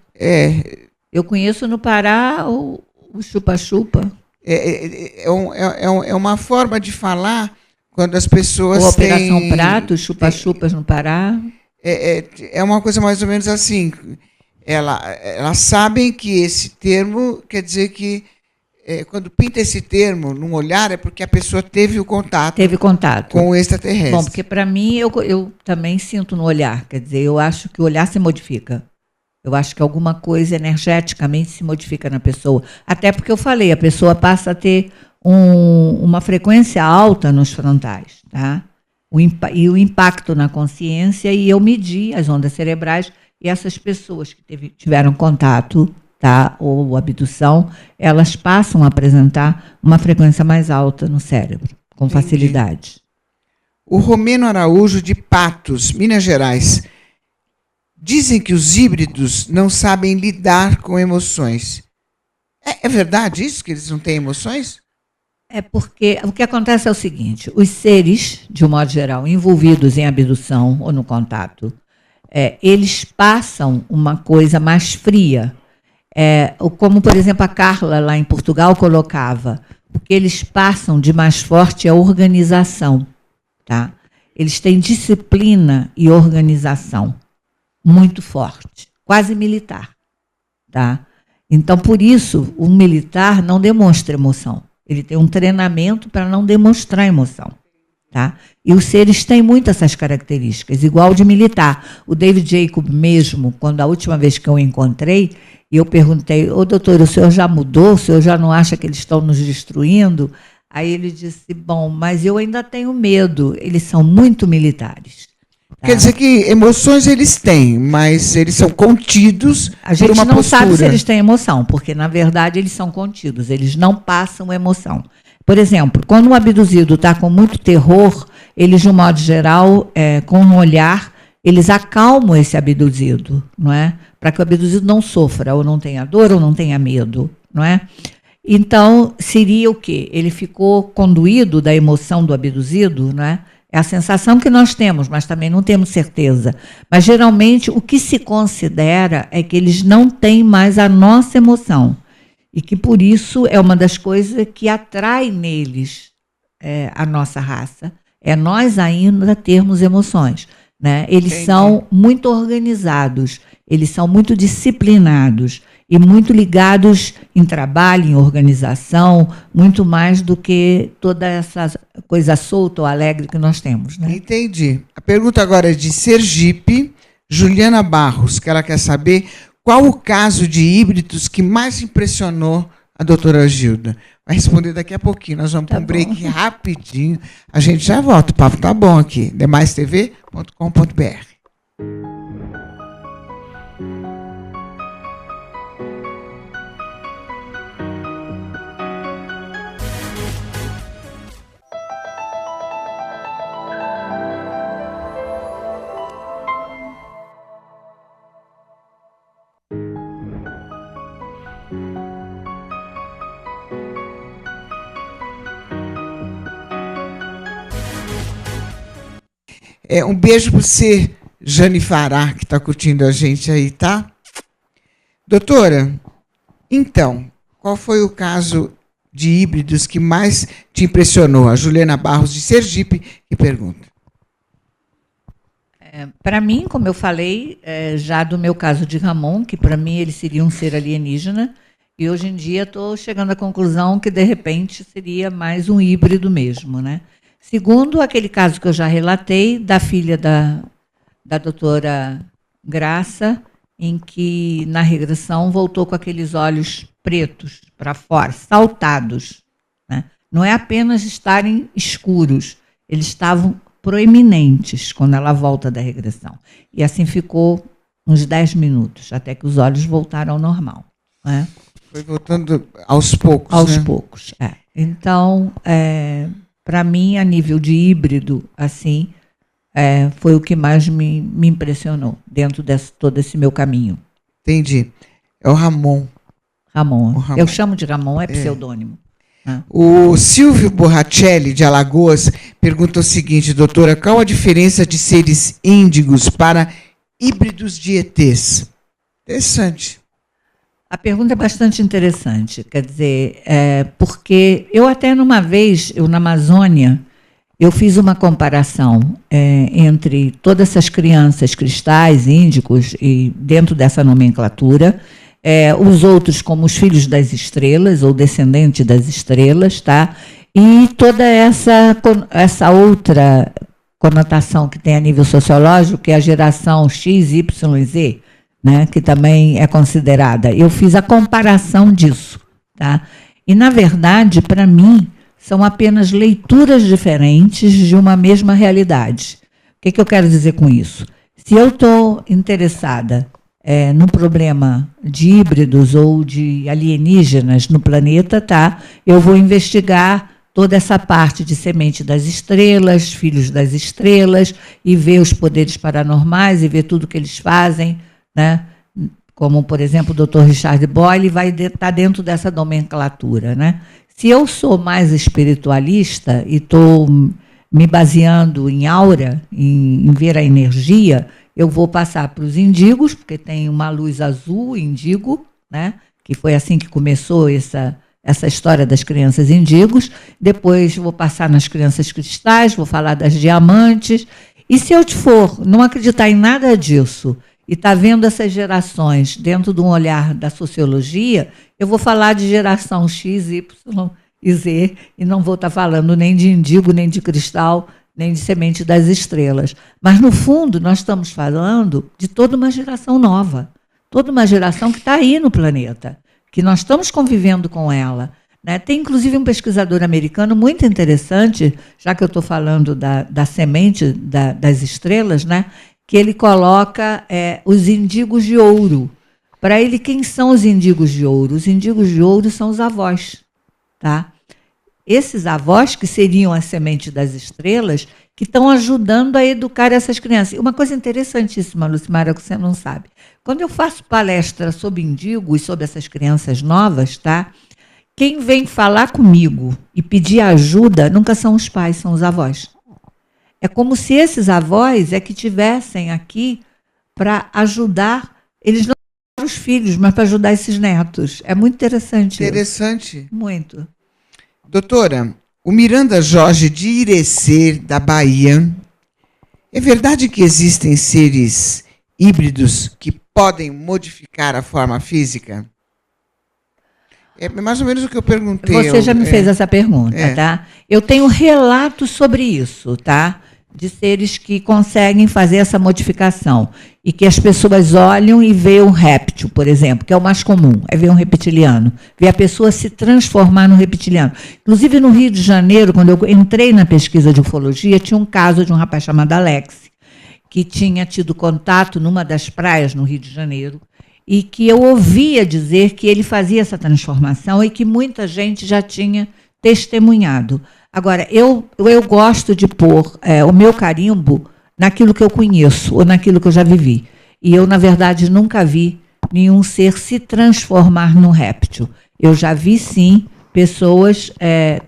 Eu conheço no Pará o chupa-chupa. É uma forma de falar quando as pessoas ou Operação têm... Prato, chupa-chupas no Pará. É uma coisa mais ou menos assim. Elas sabem que esse termo quer dizer que quando pinta esse termo num olhar é porque a pessoa teve contato com o extraterrestre. Bom, porque para mim eu também sinto no olhar, quer dizer, eu acho que o olhar se modifica. Eu acho que alguma coisa energeticamente se modifica na pessoa. Até porque eu falei, a pessoa passa a ter uma frequência alta nos frontais, tá? E o impacto na consciência, e eu medi as ondas cerebrais, e essas pessoas que tiveram contato, tá, ou abdução, elas passam a apresentar uma frequência mais alta no cérebro, com Entendi. facilidade. O Romeno Araújo, de Patos, Minas Gerais. Dizem que os híbridos não sabem lidar com emoções. É verdade isso, que eles não têm emoções? É porque o que acontece é o seguinte: os seres, de um modo geral, envolvidos em abdução ou no contato, eles passam uma coisa mais fria. Como, por exemplo, a Carla, lá em Portugal, colocava, o que eles passam de mais forte é a organização. Tá? Eles têm disciplina e organização muito forte, quase militar. Tá? Então, por isso, o militar não demonstra emoção. Ele tem um treinamento para não demonstrar emoção. Tá? E os seres têm muito essas características, igual de militar. O David Jacob mesmo, quando a última vez que eu o encontrei, e eu perguntei: doutor, o senhor já mudou? O senhor já não acha que eles estão nos destruindo? Aí ele disse: bom, mas eu ainda tenho medo. Eles são muito militares. Tá? Quer dizer que emoções eles têm, mas eles são contidos. A gente não sabe se eles têm emoção, porque, na verdade, eles são contidos. Eles não passam emoção. Por exemplo, quando um abduzido está com muito terror, eles, de um modo geral, com um olhar, eles acalmam esse abduzido, não é? Para que o abduzido não sofra, ou não tenha dor, ou não tenha medo, não é? Então, seria o quê? Ele ficou conduído da emoção do abduzido, não é? É a sensação que nós temos, mas também não temos certeza. Mas, geralmente, o que se considera é que eles não têm mais a nossa emoção. E que, por isso, é uma das coisas que atrai neles a nossa raça. É nós ainda termos emoções. Né? Eles são muito organizados, eles são muito disciplinados e muito ligados em trabalho, em organização, muito mais do que toda essa coisa solta ou alegre que nós temos. Né? Entendi. A pergunta agora é de Sergipe, Juliana Barros, que ela quer saber qual o caso de híbridos que mais impressionou a doutora Gilda. Vai responder daqui a pouquinho. Nós vamos para um break rapidinho. A gente já volta. O papo tá bom aqui. demaistv.com.br. Um beijo para você, Jane Fará, que está curtindo a gente aí, tá? Doutora, então, qual foi o caso de híbridos que mais te impressionou? A Juliana Barros, de Sergipe, que pergunta. Para mim, como eu falei, já do meu caso de Ramon, que para mim ele seria um ser alienígena, e hoje em dia estou chegando à conclusão que, de repente, seria mais um híbrido mesmo, né? Segundo aquele caso que eu já relatei, da filha da doutora Graça, em que, na regressão, voltou com aqueles olhos pretos para fora, saltados, né? Não é apenas estarem escuros, eles estavam proeminentes quando ela volta da regressão. E assim ficou uns 10 minutos, até que os olhos voltaram ao normal, né? Foi voltando aos poucos, aos né? poucos, Então, para mim, a nível de híbrido, assim, foi o que mais me impressionou dentro de todo esse meu caminho. Entendi. É o Ramon. Ramon. Eu chamo de Ramon, é pseudônimo. O Silvio Borracelli, de Alagoas, pergunta o seguinte, doutora, qual a diferença de seres índigos para híbridos de ETs? Interessante. A pergunta é bastante interessante, quer dizer, porque eu até numa vez, na Amazônia, eu fiz uma comparação entre todas essas crianças cristais, índicos, e dentro dessa nomenclatura, os outros como os filhos das estrelas, ou descendentes das estrelas, tá? E toda essa outra conotação que tem a nível sociológico, que é a geração X, Y e Z, né, que também é considerada. Eu fiz a comparação disso, tá? E, na verdade, para mim, são apenas leituras diferentes de uma mesma realidade. O que eu quero dizer com isso? Se eu estou interessada no problema de híbridos ou de alienígenas no planeta, tá? Eu vou investigar toda essa parte de semente das estrelas, filhos das estrelas, e ver os poderes paranormais, e ver tudo que eles fazem, né? Como, por exemplo, o Dr. Richard Boyle vai estar dentro dessa nomenclatura, né? Se eu sou mais espiritualista e estou me baseando em aura, em ver a energia, eu vou passar para os indigos, porque tem uma luz azul, indigo, né? Que foi assim que começou essa história das crianças indigos. Depois vou passar nas crianças cristais, vou falar das diamantes. E se eu não acreditar em nada disso, e está vendo essas gerações dentro de um olhar da sociologia, eu vou falar de geração X, Y e Z, e não vou estar falando nem de indigo, nem de cristal, nem de semente das estrelas. Mas, no fundo, nós estamos falando de toda uma geração nova, toda uma geração que está aí no planeta, que nós estamos convivendo com ela, né? Tem, inclusive, um pesquisador americano muito interessante, já que eu estou falando da semente das estrelas, né? Que ele coloca os indigos de ouro. Para ele, quem são os indigos de ouro? Os indigos de ouro são os avós, tá? Esses avós, que seriam a semente das estrelas, que estão ajudando a educar essas crianças. Uma coisa interessantíssima, Lucimara, que você não sabe. Quando eu faço palestra sobre indigos, sobre essas crianças novas, tá? Quem vem falar comigo e pedir ajuda nunca são os pais, são os avós. É como se esses avós que tivessem aqui para ajudar, eles não para os filhos, mas para ajudar esses netos. É muito interessante. Interessante. Isso. Muito. Doutora, o Miranda Jorge de Irecê, da Bahia, é verdade que existem seres híbridos que podem modificar a forma física? É mais ou menos o que eu perguntei. Você já me fez essa pergunta, tá? Eu tenho relatos sobre isso, tá? De seres que conseguem fazer essa modificação e que as pessoas olham e veem um réptil, por exemplo, que é o mais comum, é ver um reptiliano, ver a pessoa se transformar num reptiliano. Inclusive, no Rio de Janeiro, quando eu entrei na pesquisa de ufologia, tinha um caso de um rapaz chamado Alex, que tinha tido contato numa das praias no Rio de Janeiro, e que eu ouvia dizer que ele fazia essa transformação e que muita gente já tinha testemunhado. Agora, eu gosto de pôr o meu carimbo naquilo que eu conheço ou naquilo que eu já vivi. E eu, na verdade, nunca vi nenhum ser se transformar num réptil. Eu já vi, sim, pessoas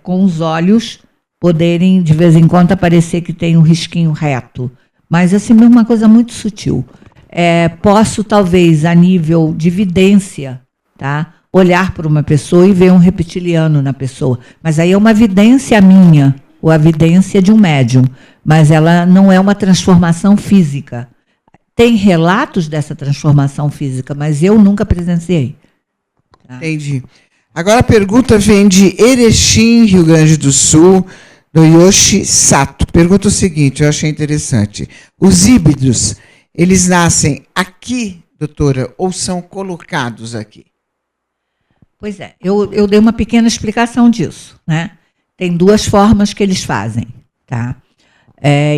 com os olhos poderem, de vez em quando, aparecer que tem um risquinho reto. mas assim, uma coisa muito sutil. Posso, talvez, a nível de vidência, tá? Olhar para uma pessoa e ver um reptiliano na pessoa. Mas aí é uma vidência minha, ou a vidência de um médium, mas ela não é uma transformação física. Tem relatos dessa transformação física, mas eu nunca presenciei. Tá? Entendi. Agora a pergunta vem de Erechim, Rio Grande do Sul, do Yoshi Sato. Pergunta o seguinte, eu achei interessante. Os híbridos, eles nascem aqui, doutora, ou são colocados aqui? Pois é, eu dei uma pequena explicação disso, né? Tem duas formas que eles fazem, tá?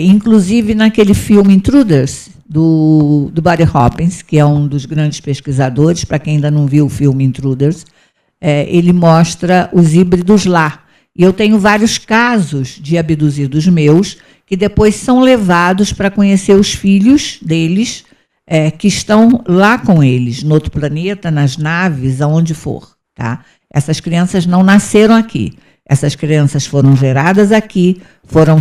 Inclusive naquele filme Intruders, do Buddy Hopkins, que é um dos grandes pesquisadores, para quem ainda não viu o filme Intruders, ele mostra os híbridos lá. E eu tenho vários casos de abduzidos meus que depois são levados para conhecer os filhos deles, que estão lá com eles, no outro planeta, nas naves, aonde for. Tá? Essas crianças não nasceram aqui. Essas crianças foram geradas aqui, foram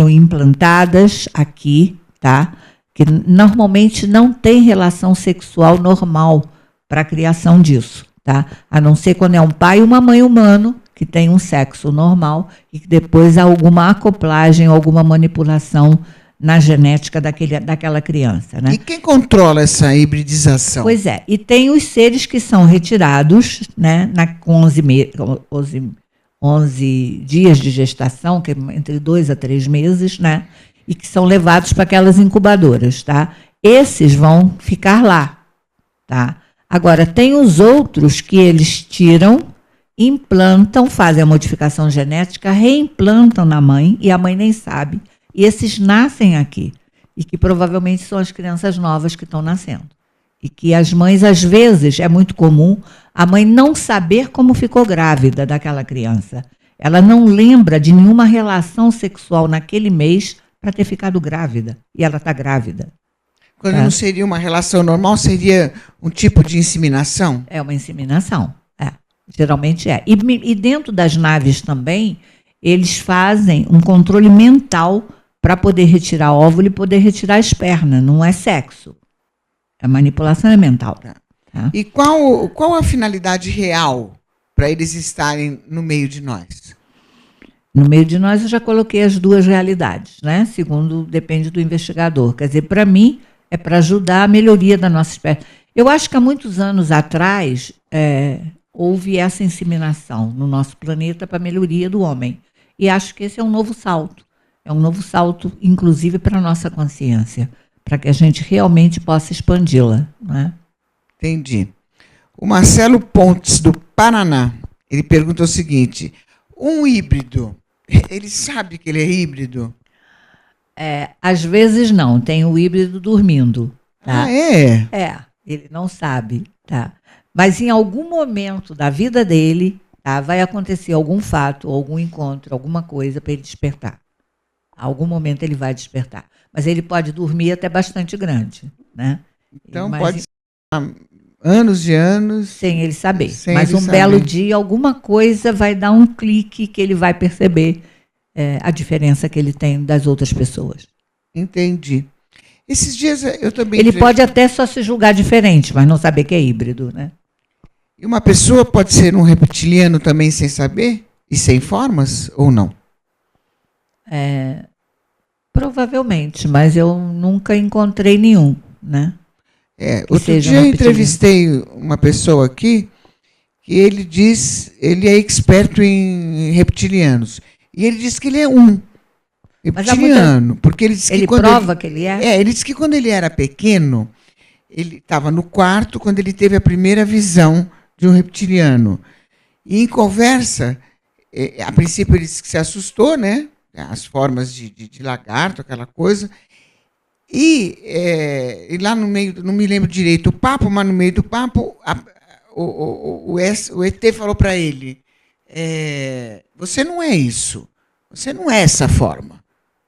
implantadas aqui, tá? Que normalmente não tem relação sexual normal para a criação disso. Tá? A não ser quando é um pai e uma mãe humano, que tem um sexo normal, e que depois há alguma acoplagem, alguma manipulação na genética daquela criança. Né? E quem controla essa hibridização? Pois é, e tem os seres que são retirados, né, com 11 dias de gestação, que é entre 2 a 3 meses, né, e que são levados para aquelas incubadoras. Tá? Esses vão ficar lá. Tá? Agora, tem os outros que eles tiram, implantam, fazem a modificação genética, reimplantam na mãe, e a mãe nem sabe. E esses nascem aqui, e que provavelmente são as crianças novas que estão nascendo. E que as mães, às vezes, é muito comum a mãe não saber como ficou grávida daquela criança. Ela não lembra de nenhuma relação sexual naquele mês para ter ficado grávida, e ela está grávida. Quando não seria uma relação normal, seria um tipo de inseminação? É uma inseminação, geralmente é. E dentro das naves também, eles fazem um controle mental para poder retirar óvulo e poder retirar a esperma. Não é sexo. A manipulação é mental. Tá? E qual a finalidade real para eles estarem no meio de nós? No meio de nós eu já coloquei as duas realidades, né? Segundo, depende do investigador. Quer dizer, para mim, é para ajudar a melhoria da nossa espécie. Eu acho que há muitos anos atrás houve essa inseminação no nosso planeta para a melhoria do homem. E acho que esse é um novo salto. É um novo salto, inclusive, para a nossa consciência, para que a gente realmente possa expandi-la. Né? Entendi. O Marcelo Pontes, do Paraná, ele pergunta o seguinte, um híbrido, ele sabe que ele é híbrido? Às vezes não, tem o híbrido dormindo. Tá? Ah, é? Ele não sabe. Tá? Mas em algum momento da vida dele, tá, vai acontecer algum fato, algum encontro, alguma coisa para ele despertar. Algum momento ele vai despertar. Mas ele pode dormir até bastante grande. Né? Então pode ser anos e anos. Sem ele saber. Mas um belo dia, alguma coisa vai dar um clique que ele vai perceber a diferença que ele tem das outras pessoas. Entendi. Esses dias eu também... Ele pode até só se julgar diferente, mas não saber que é híbrido. Né? E uma pessoa pode ser um reptiliano também sem saber? E sem formas ou não? Provavelmente, mas eu nunca encontrei nenhum. Né? Outro dia eu entrevistei uma pessoa aqui que ele é experto em reptilianos. E ele diz que ele é um reptiliano. Porque ele diz que prova que ele é? Ele diz que quando ele era pequeno, ele estava no quarto quando ele teve a primeira visão de um reptiliano. E em conversa, a princípio ele disse que se assustou, né? As formas de lagarto, aquela coisa. E lá no meio, não me lembro direito o papo, mas no meio do papo, o ET falou para ele, você não é isso, você não é essa forma,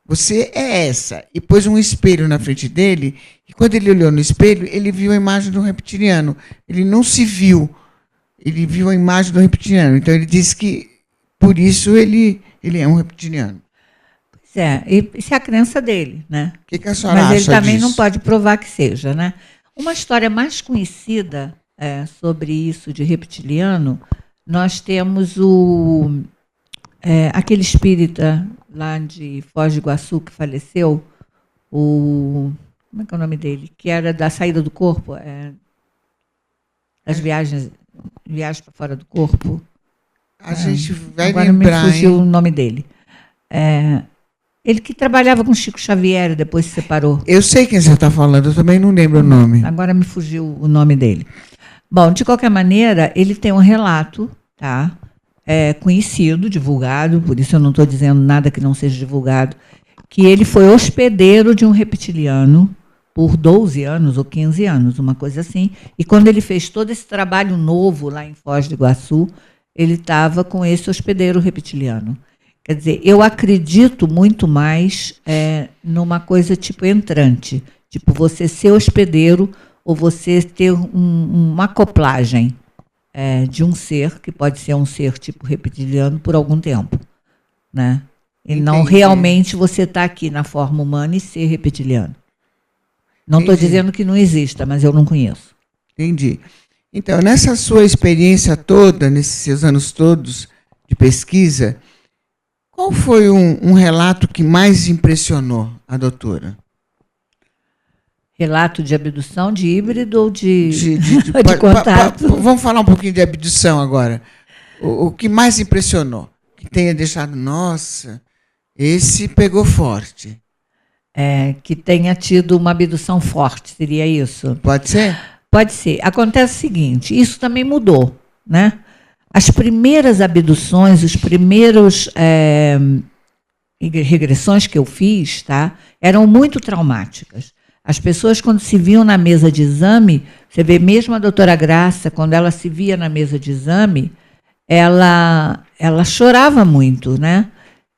você é essa. E pôs um espelho na frente dele, e quando ele olhou no espelho, ele viu a imagem de um reptiliano. Ele não se viu, ele viu a imagem do reptiliano. Então ele disse que, por isso, ele é um reptiliano. Isso é a crença dele, né? O que a senhora Mas ele acha também disso? não pode provar que seja, né? Uma história mais conhecida sobre isso de reptiliano, nós temos aquele espírita lá de Foz do Iguaçu que faleceu, como é que é o nome dele? Que era da saída do corpo, das viagens para fora do corpo. A gente vai agora lembrar, me fugiu hein? o nome dele. Ele que trabalhava com Chico Xavier, depois se separou. Eu sei quem você está falando, eu também não lembro o nome. Agora me fugiu o nome dele. Bom, de qualquer maneira, ele tem um relato, tá? Conhecido, divulgado, por isso eu não estou dizendo nada que não seja divulgado, que ele foi hospedeiro de um reptiliano por 12 anos ou 15 anos, uma coisa assim. E quando ele fez todo esse trabalho novo lá em Foz do Iguaçu, ele estava com esse hospedeiro reptiliano. Quer dizer, eu acredito muito mais numa coisa tipo entrante, tipo você ser hospedeiro ou você ter uma acoplagem de um ser, que pode ser um ser tipo reptiliano por algum tempo, né? E não realmente você está aqui na forma humana e ser reptiliano. Não estou dizendo que não exista, mas eu não conheço. Entendi. Então, nessa sua experiência toda, nesses seus anos todos de pesquisa, qual foi um relato que mais impressionou a doutora? Relato de abdução, de híbrido ou de contato? Vamos falar um pouquinho de abdução agora. O que mais impressionou? Que tenha deixado, nossa, esse pegou forte. Que tenha tido uma abdução forte, seria isso? Pode ser? Pode ser. Acontece o seguinte, isso também mudou, né? As primeiras abduções, os primeiros regressões que eu fiz, tá, eram muito traumáticas. As pessoas, quando se viam na mesa de exame, você vê mesmo a doutora Graça, quando ela se via na mesa de exame, ela chorava muito, né?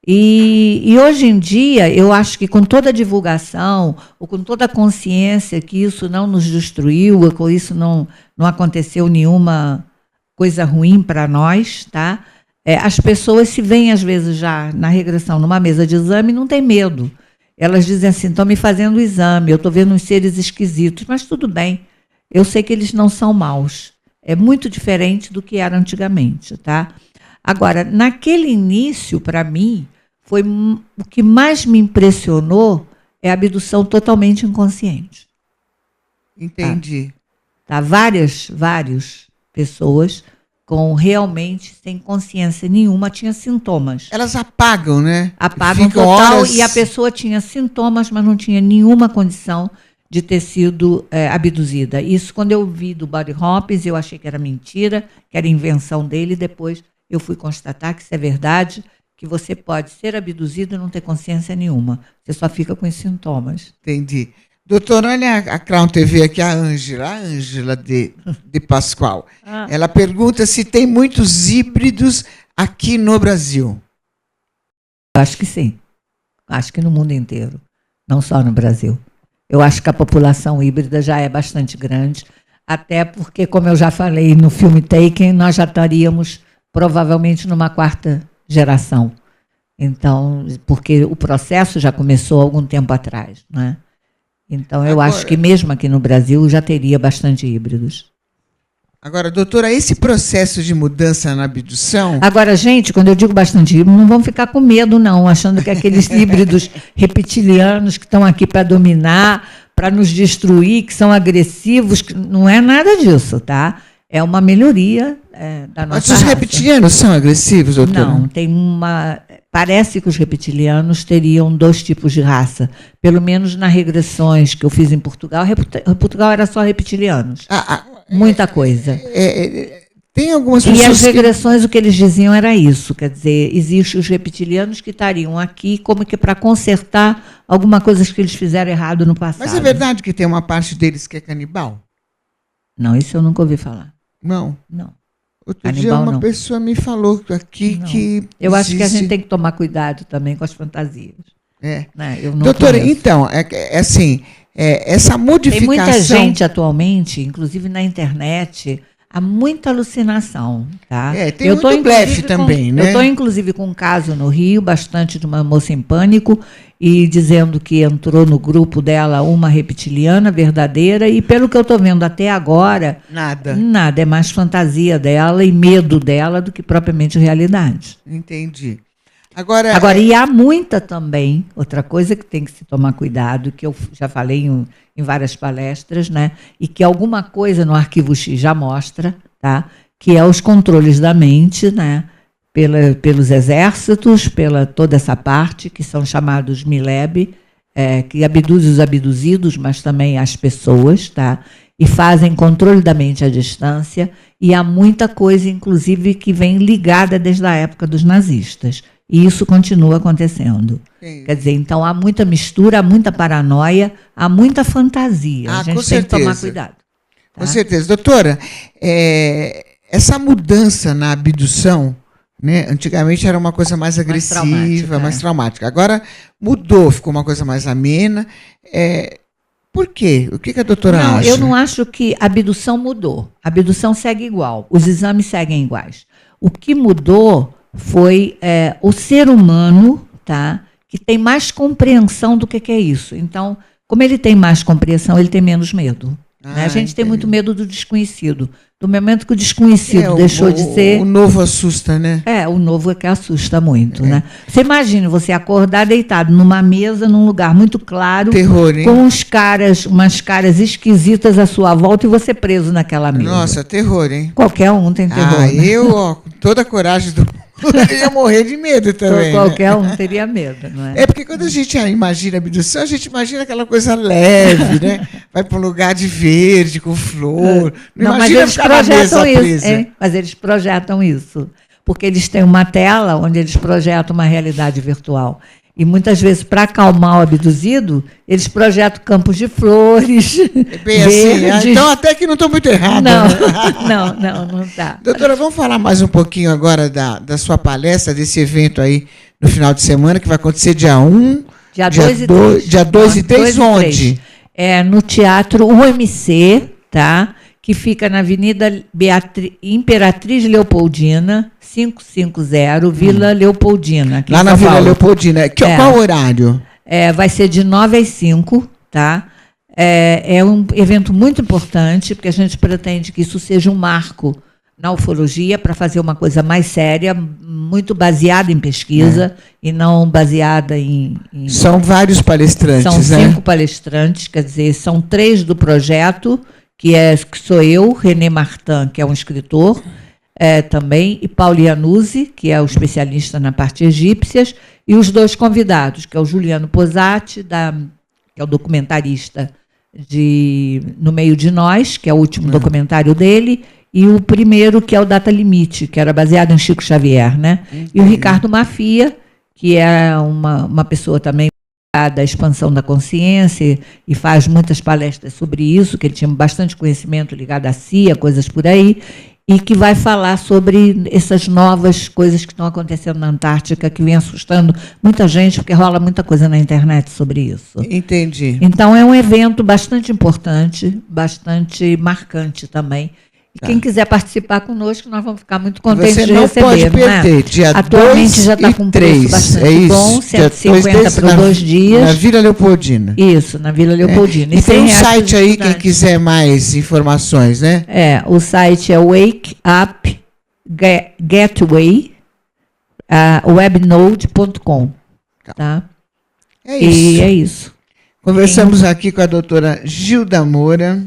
E hoje em dia, eu acho que com toda a divulgação, ou com toda a consciência que isso não nos destruiu, ou que isso não aconteceu nenhuma coisa ruim para nós, tá? As pessoas se veem, às vezes, já na regressão, numa mesa de exame, e não tem medo. Elas dizem assim, estão me fazendo o exame, eu estou vendo uns seres esquisitos, mas tudo bem, eu sei que eles não são maus. É muito diferente do que era antigamente, tá? Agora, naquele início, para mim, foi o que mais me impressionou é a abdução totalmente inconsciente. Entendi. Tá? Várias pessoas realmente sem consciência nenhuma, tinha sintomas. Elas apagam, né? Apagam Ficam total horas... e a pessoa tinha sintomas, mas não tinha nenhuma condição de ter sido abduzida. Isso, quando eu vi do Body Hoppings, eu achei que era mentira, que era invenção dele, depois eu fui constatar que isso é verdade, que você pode ser abduzido e não ter consciência nenhuma. Você só fica com os sintomas. Entendi. Doutora, olha a Crown TV aqui, a Ângela de Pascoal. Ela pergunta se tem muitos híbridos aqui no Brasil. Acho que sim. Acho que no mundo inteiro, não só no Brasil. Eu acho que a população híbrida já é bastante grande, até porque, como eu já falei no filme Taken, nós já estaríamos provavelmente numa 4ª geração. Então, porque o processo já começou há algum tempo atrás, né? Então, eu acho que mesmo aqui no Brasil já teria bastante híbridos. Agora, doutora, esse processo de mudança na abdução... Agora, gente, quando eu digo bastante híbrido, não vão ficar com medo, não, achando que aqueles híbridos reptilianos que estão aqui para dominar, para nos destruir, que são agressivos, que não é nada disso, tá? É uma melhoria da nossa Mas os raça. reptilianos são agressivos, doutora? Não, parece que os reptilianos teriam 2 tipos de raça. Pelo menos nas regressões que eu fiz em Portugal. Portugal era só reptilianos. Muita coisa. Tem algumas pessoas. E as regressões, o que eles diziam era isso. Quer dizer, existem os reptilianos que estariam aqui como que para consertar alguma coisa que eles fizeram errado no passado. Mas é verdade que tem uma parte deles que é canibal? Não, isso eu nunca ouvi falar. Não? Não. Outro dia uma pessoa me falou aqui que... Eu acho que a gente tem que tomar cuidado também com as fantasias. Né? Doutora, então, assim, essa modificação... Tem muita gente atualmente, inclusive na internet, há muita alucinação, tá? Tem muito blefe também, né? Eu estou, inclusive, com um caso no Rio, bastante de uma moça em pânico, e dizendo que entrou no grupo dela uma reptiliana verdadeira, e pelo que eu estou vendo até agora, nada, é mais fantasia dela e medo dela do que propriamente realidade. Entendi. Agora, e há muita também, outra coisa que tem que se tomar cuidado, que eu já falei em várias palestras, né? E que alguma coisa no Arquivo X já mostra, tá? Que é os controles da mente, né? Pelos exércitos, pela toda essa parte, que são chamados MILEB, que abduz os abduzidos, mas também as pessoas, tá? E fazem controle da mente à distância, e há muita coisa, inclusive, que vem ligada desde a época dos nazistas. E isso continua acontecendo. Sim. Quer dizer, então há muita mistura, há muita paranoia, há muita fantasia. A gente tem que tomar cuidado. Tá? Com certeza. Doutora, essa mudança na abdução, né, antigamente era uma coisa mais agressiva, mais traumática. Agora mudou, ficou uma coisa mais amena. Por quê? O que a doutora acha? Eu não acho que a abdução mudou. A abdução segue igual, os exames seguem iguais. O que mudou foi o ser humano, tá, que tem mais compreensão do que é isso. Então, como ele tem mais compreensão, ele tem menos medo. Né? A gente tem muito medo do desconhecido. Do momento que o desconhecido deixou de ser... O novo assusta, né? O novo é que assusta muito, né? Você imagina você acordar deitado numa mesa, num lugar muito claro, terror, hein? Com umas caras esquisitas à sua volta e você preso naquela mesa. Nossa, terror, hein? Qualquer um tem terror. Né? Eu, com toda a coragem do... Eu ia morrer de medo também. Qualquer um teria medo, não é? Porque quando a gente imagina a abdução, a gente imagina aquela coisa leve, né? Vai para um lugar de verde, com flor. Não mas eles projetam isso. Mas eles projetam isso. Porque eles têm uma tela onde eles projetam uma realidade virtual. E muitas vezes, para acalmar o abduzido, eles projetam campos de flores. Bem verdes. Assim, então até que não estou muito errado. Não está. Doutora, vamos falar mais um pouquinho agora da sua palestra, desse evento aí no final de semana, que vai acontecer dia 1, dia 2 e 3, onde? No Teatro UMC, tá? Que fica na Avenida Imperatriz Leopoldina, 550, Vila Leopoldina. Lá na Vila Leopoldina. Qual horário? Vai ser de 9 às 5, tá? É um evento muito importante, porque a gente pretende que isso seja um marco na ufologia, para fazer uma coisa mais séria, muito baseada em pesquisa, e não baseada em... São vários palestrantes, São 5 palestrantes, quer dizer, são 3 do projeto, que sou eu, René Martin, que é um escritor também, e Paulo Iannuzzi, que é o especialista na parte egípcias, e os 2 convidados, que é o Juliano Posati, que é o documentarista No Meio de Nós, que é o último documentário dele, e o primeiro, que é o Data Limite, que era baseado em Chico Xavier, né? E o Ricardo Mafia, que é uma pessoa também da expansão da consciência e faz muitas palestras sobre isso, que ele tinha bastante conhecimento ligado à CIA, coisas por aí, e que vai falar sobre essas novas coisas que estão acontecendo na Antártica, que vem assustando muita gente, porque rola muita coisa na internet sobre isso. Entendi. Então, é um evento bastante importante, bastante marcante também. E quem quiser participar conosco, nós vamos ficar muito contentes de receber. Você não pode perder, né? dia 2 Atualmente já está com um preço bastante bom, 150 para 2 dias. Na Vila Leopoldina. Isso, na Vila Leopoldina. E tem um site aí, quem quiser mais informações, né? O site é Wake Up Gateway, webnode.com. Tá? E é isso. Conversamos aqui com a doutora Gilda Moura,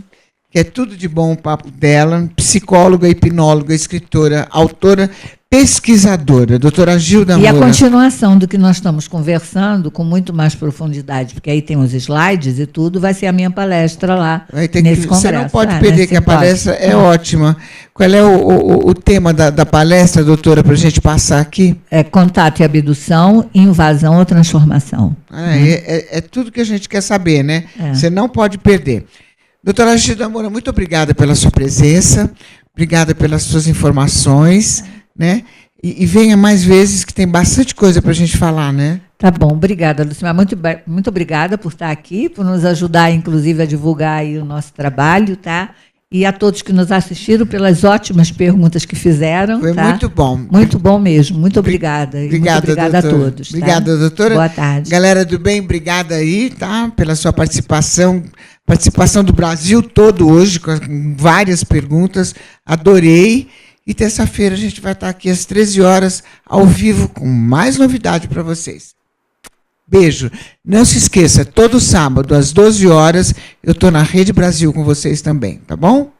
que é tudo de bom o papo dela, psicóloga, hipnóloga, escritora, autora, pesquisadora, doutora Gilda Moura. E a continuação do que nós estamos conversando, com muito mais profundidade, porque aí tem os slides e tudo, vai ser a minha palestra lá nesse congresso. Você não pode perder, que a palestra é ótima. Qual é o tema da palestra, doutora, para a gente passar aqui? Contato e abdução, invasão ou transformação. É tudo que a gente quer saber, né? Você não pode perder. Doutora Gilda Moura, muito obrigada pela sua presença, obrigada pelas suas informações, né? E venha mais vezes, que tem bastante coisa para a gente falar, né? Tá bom, obrigada, Lucimar. Muito obrigada por estar aqui, por nos ajudar, inclusive, a divulgar aí o nosso trabalho, tá? E a todos que nos assistiram pelas ótimas perguntas que fizeram. Foi muito bom. Muito bom mesmo. Muito obrigada. Obrigada, muito obrigada doutora. a todos. Obrigada, tá? doutora. Boa tarde. Galera do bem, obrigada aí, tá? Pela sua participação. Participação do Brasil todo hoje, com várias perguntas. Adorei. E terça-feira a gente vai estar aqui às 13 horas, ao vivo, com mais novidade para vocês. Beijo. Não se esqueça, todo sábado, às 12 horas, eu estou na Rede Brasil com vocês também, tá bom?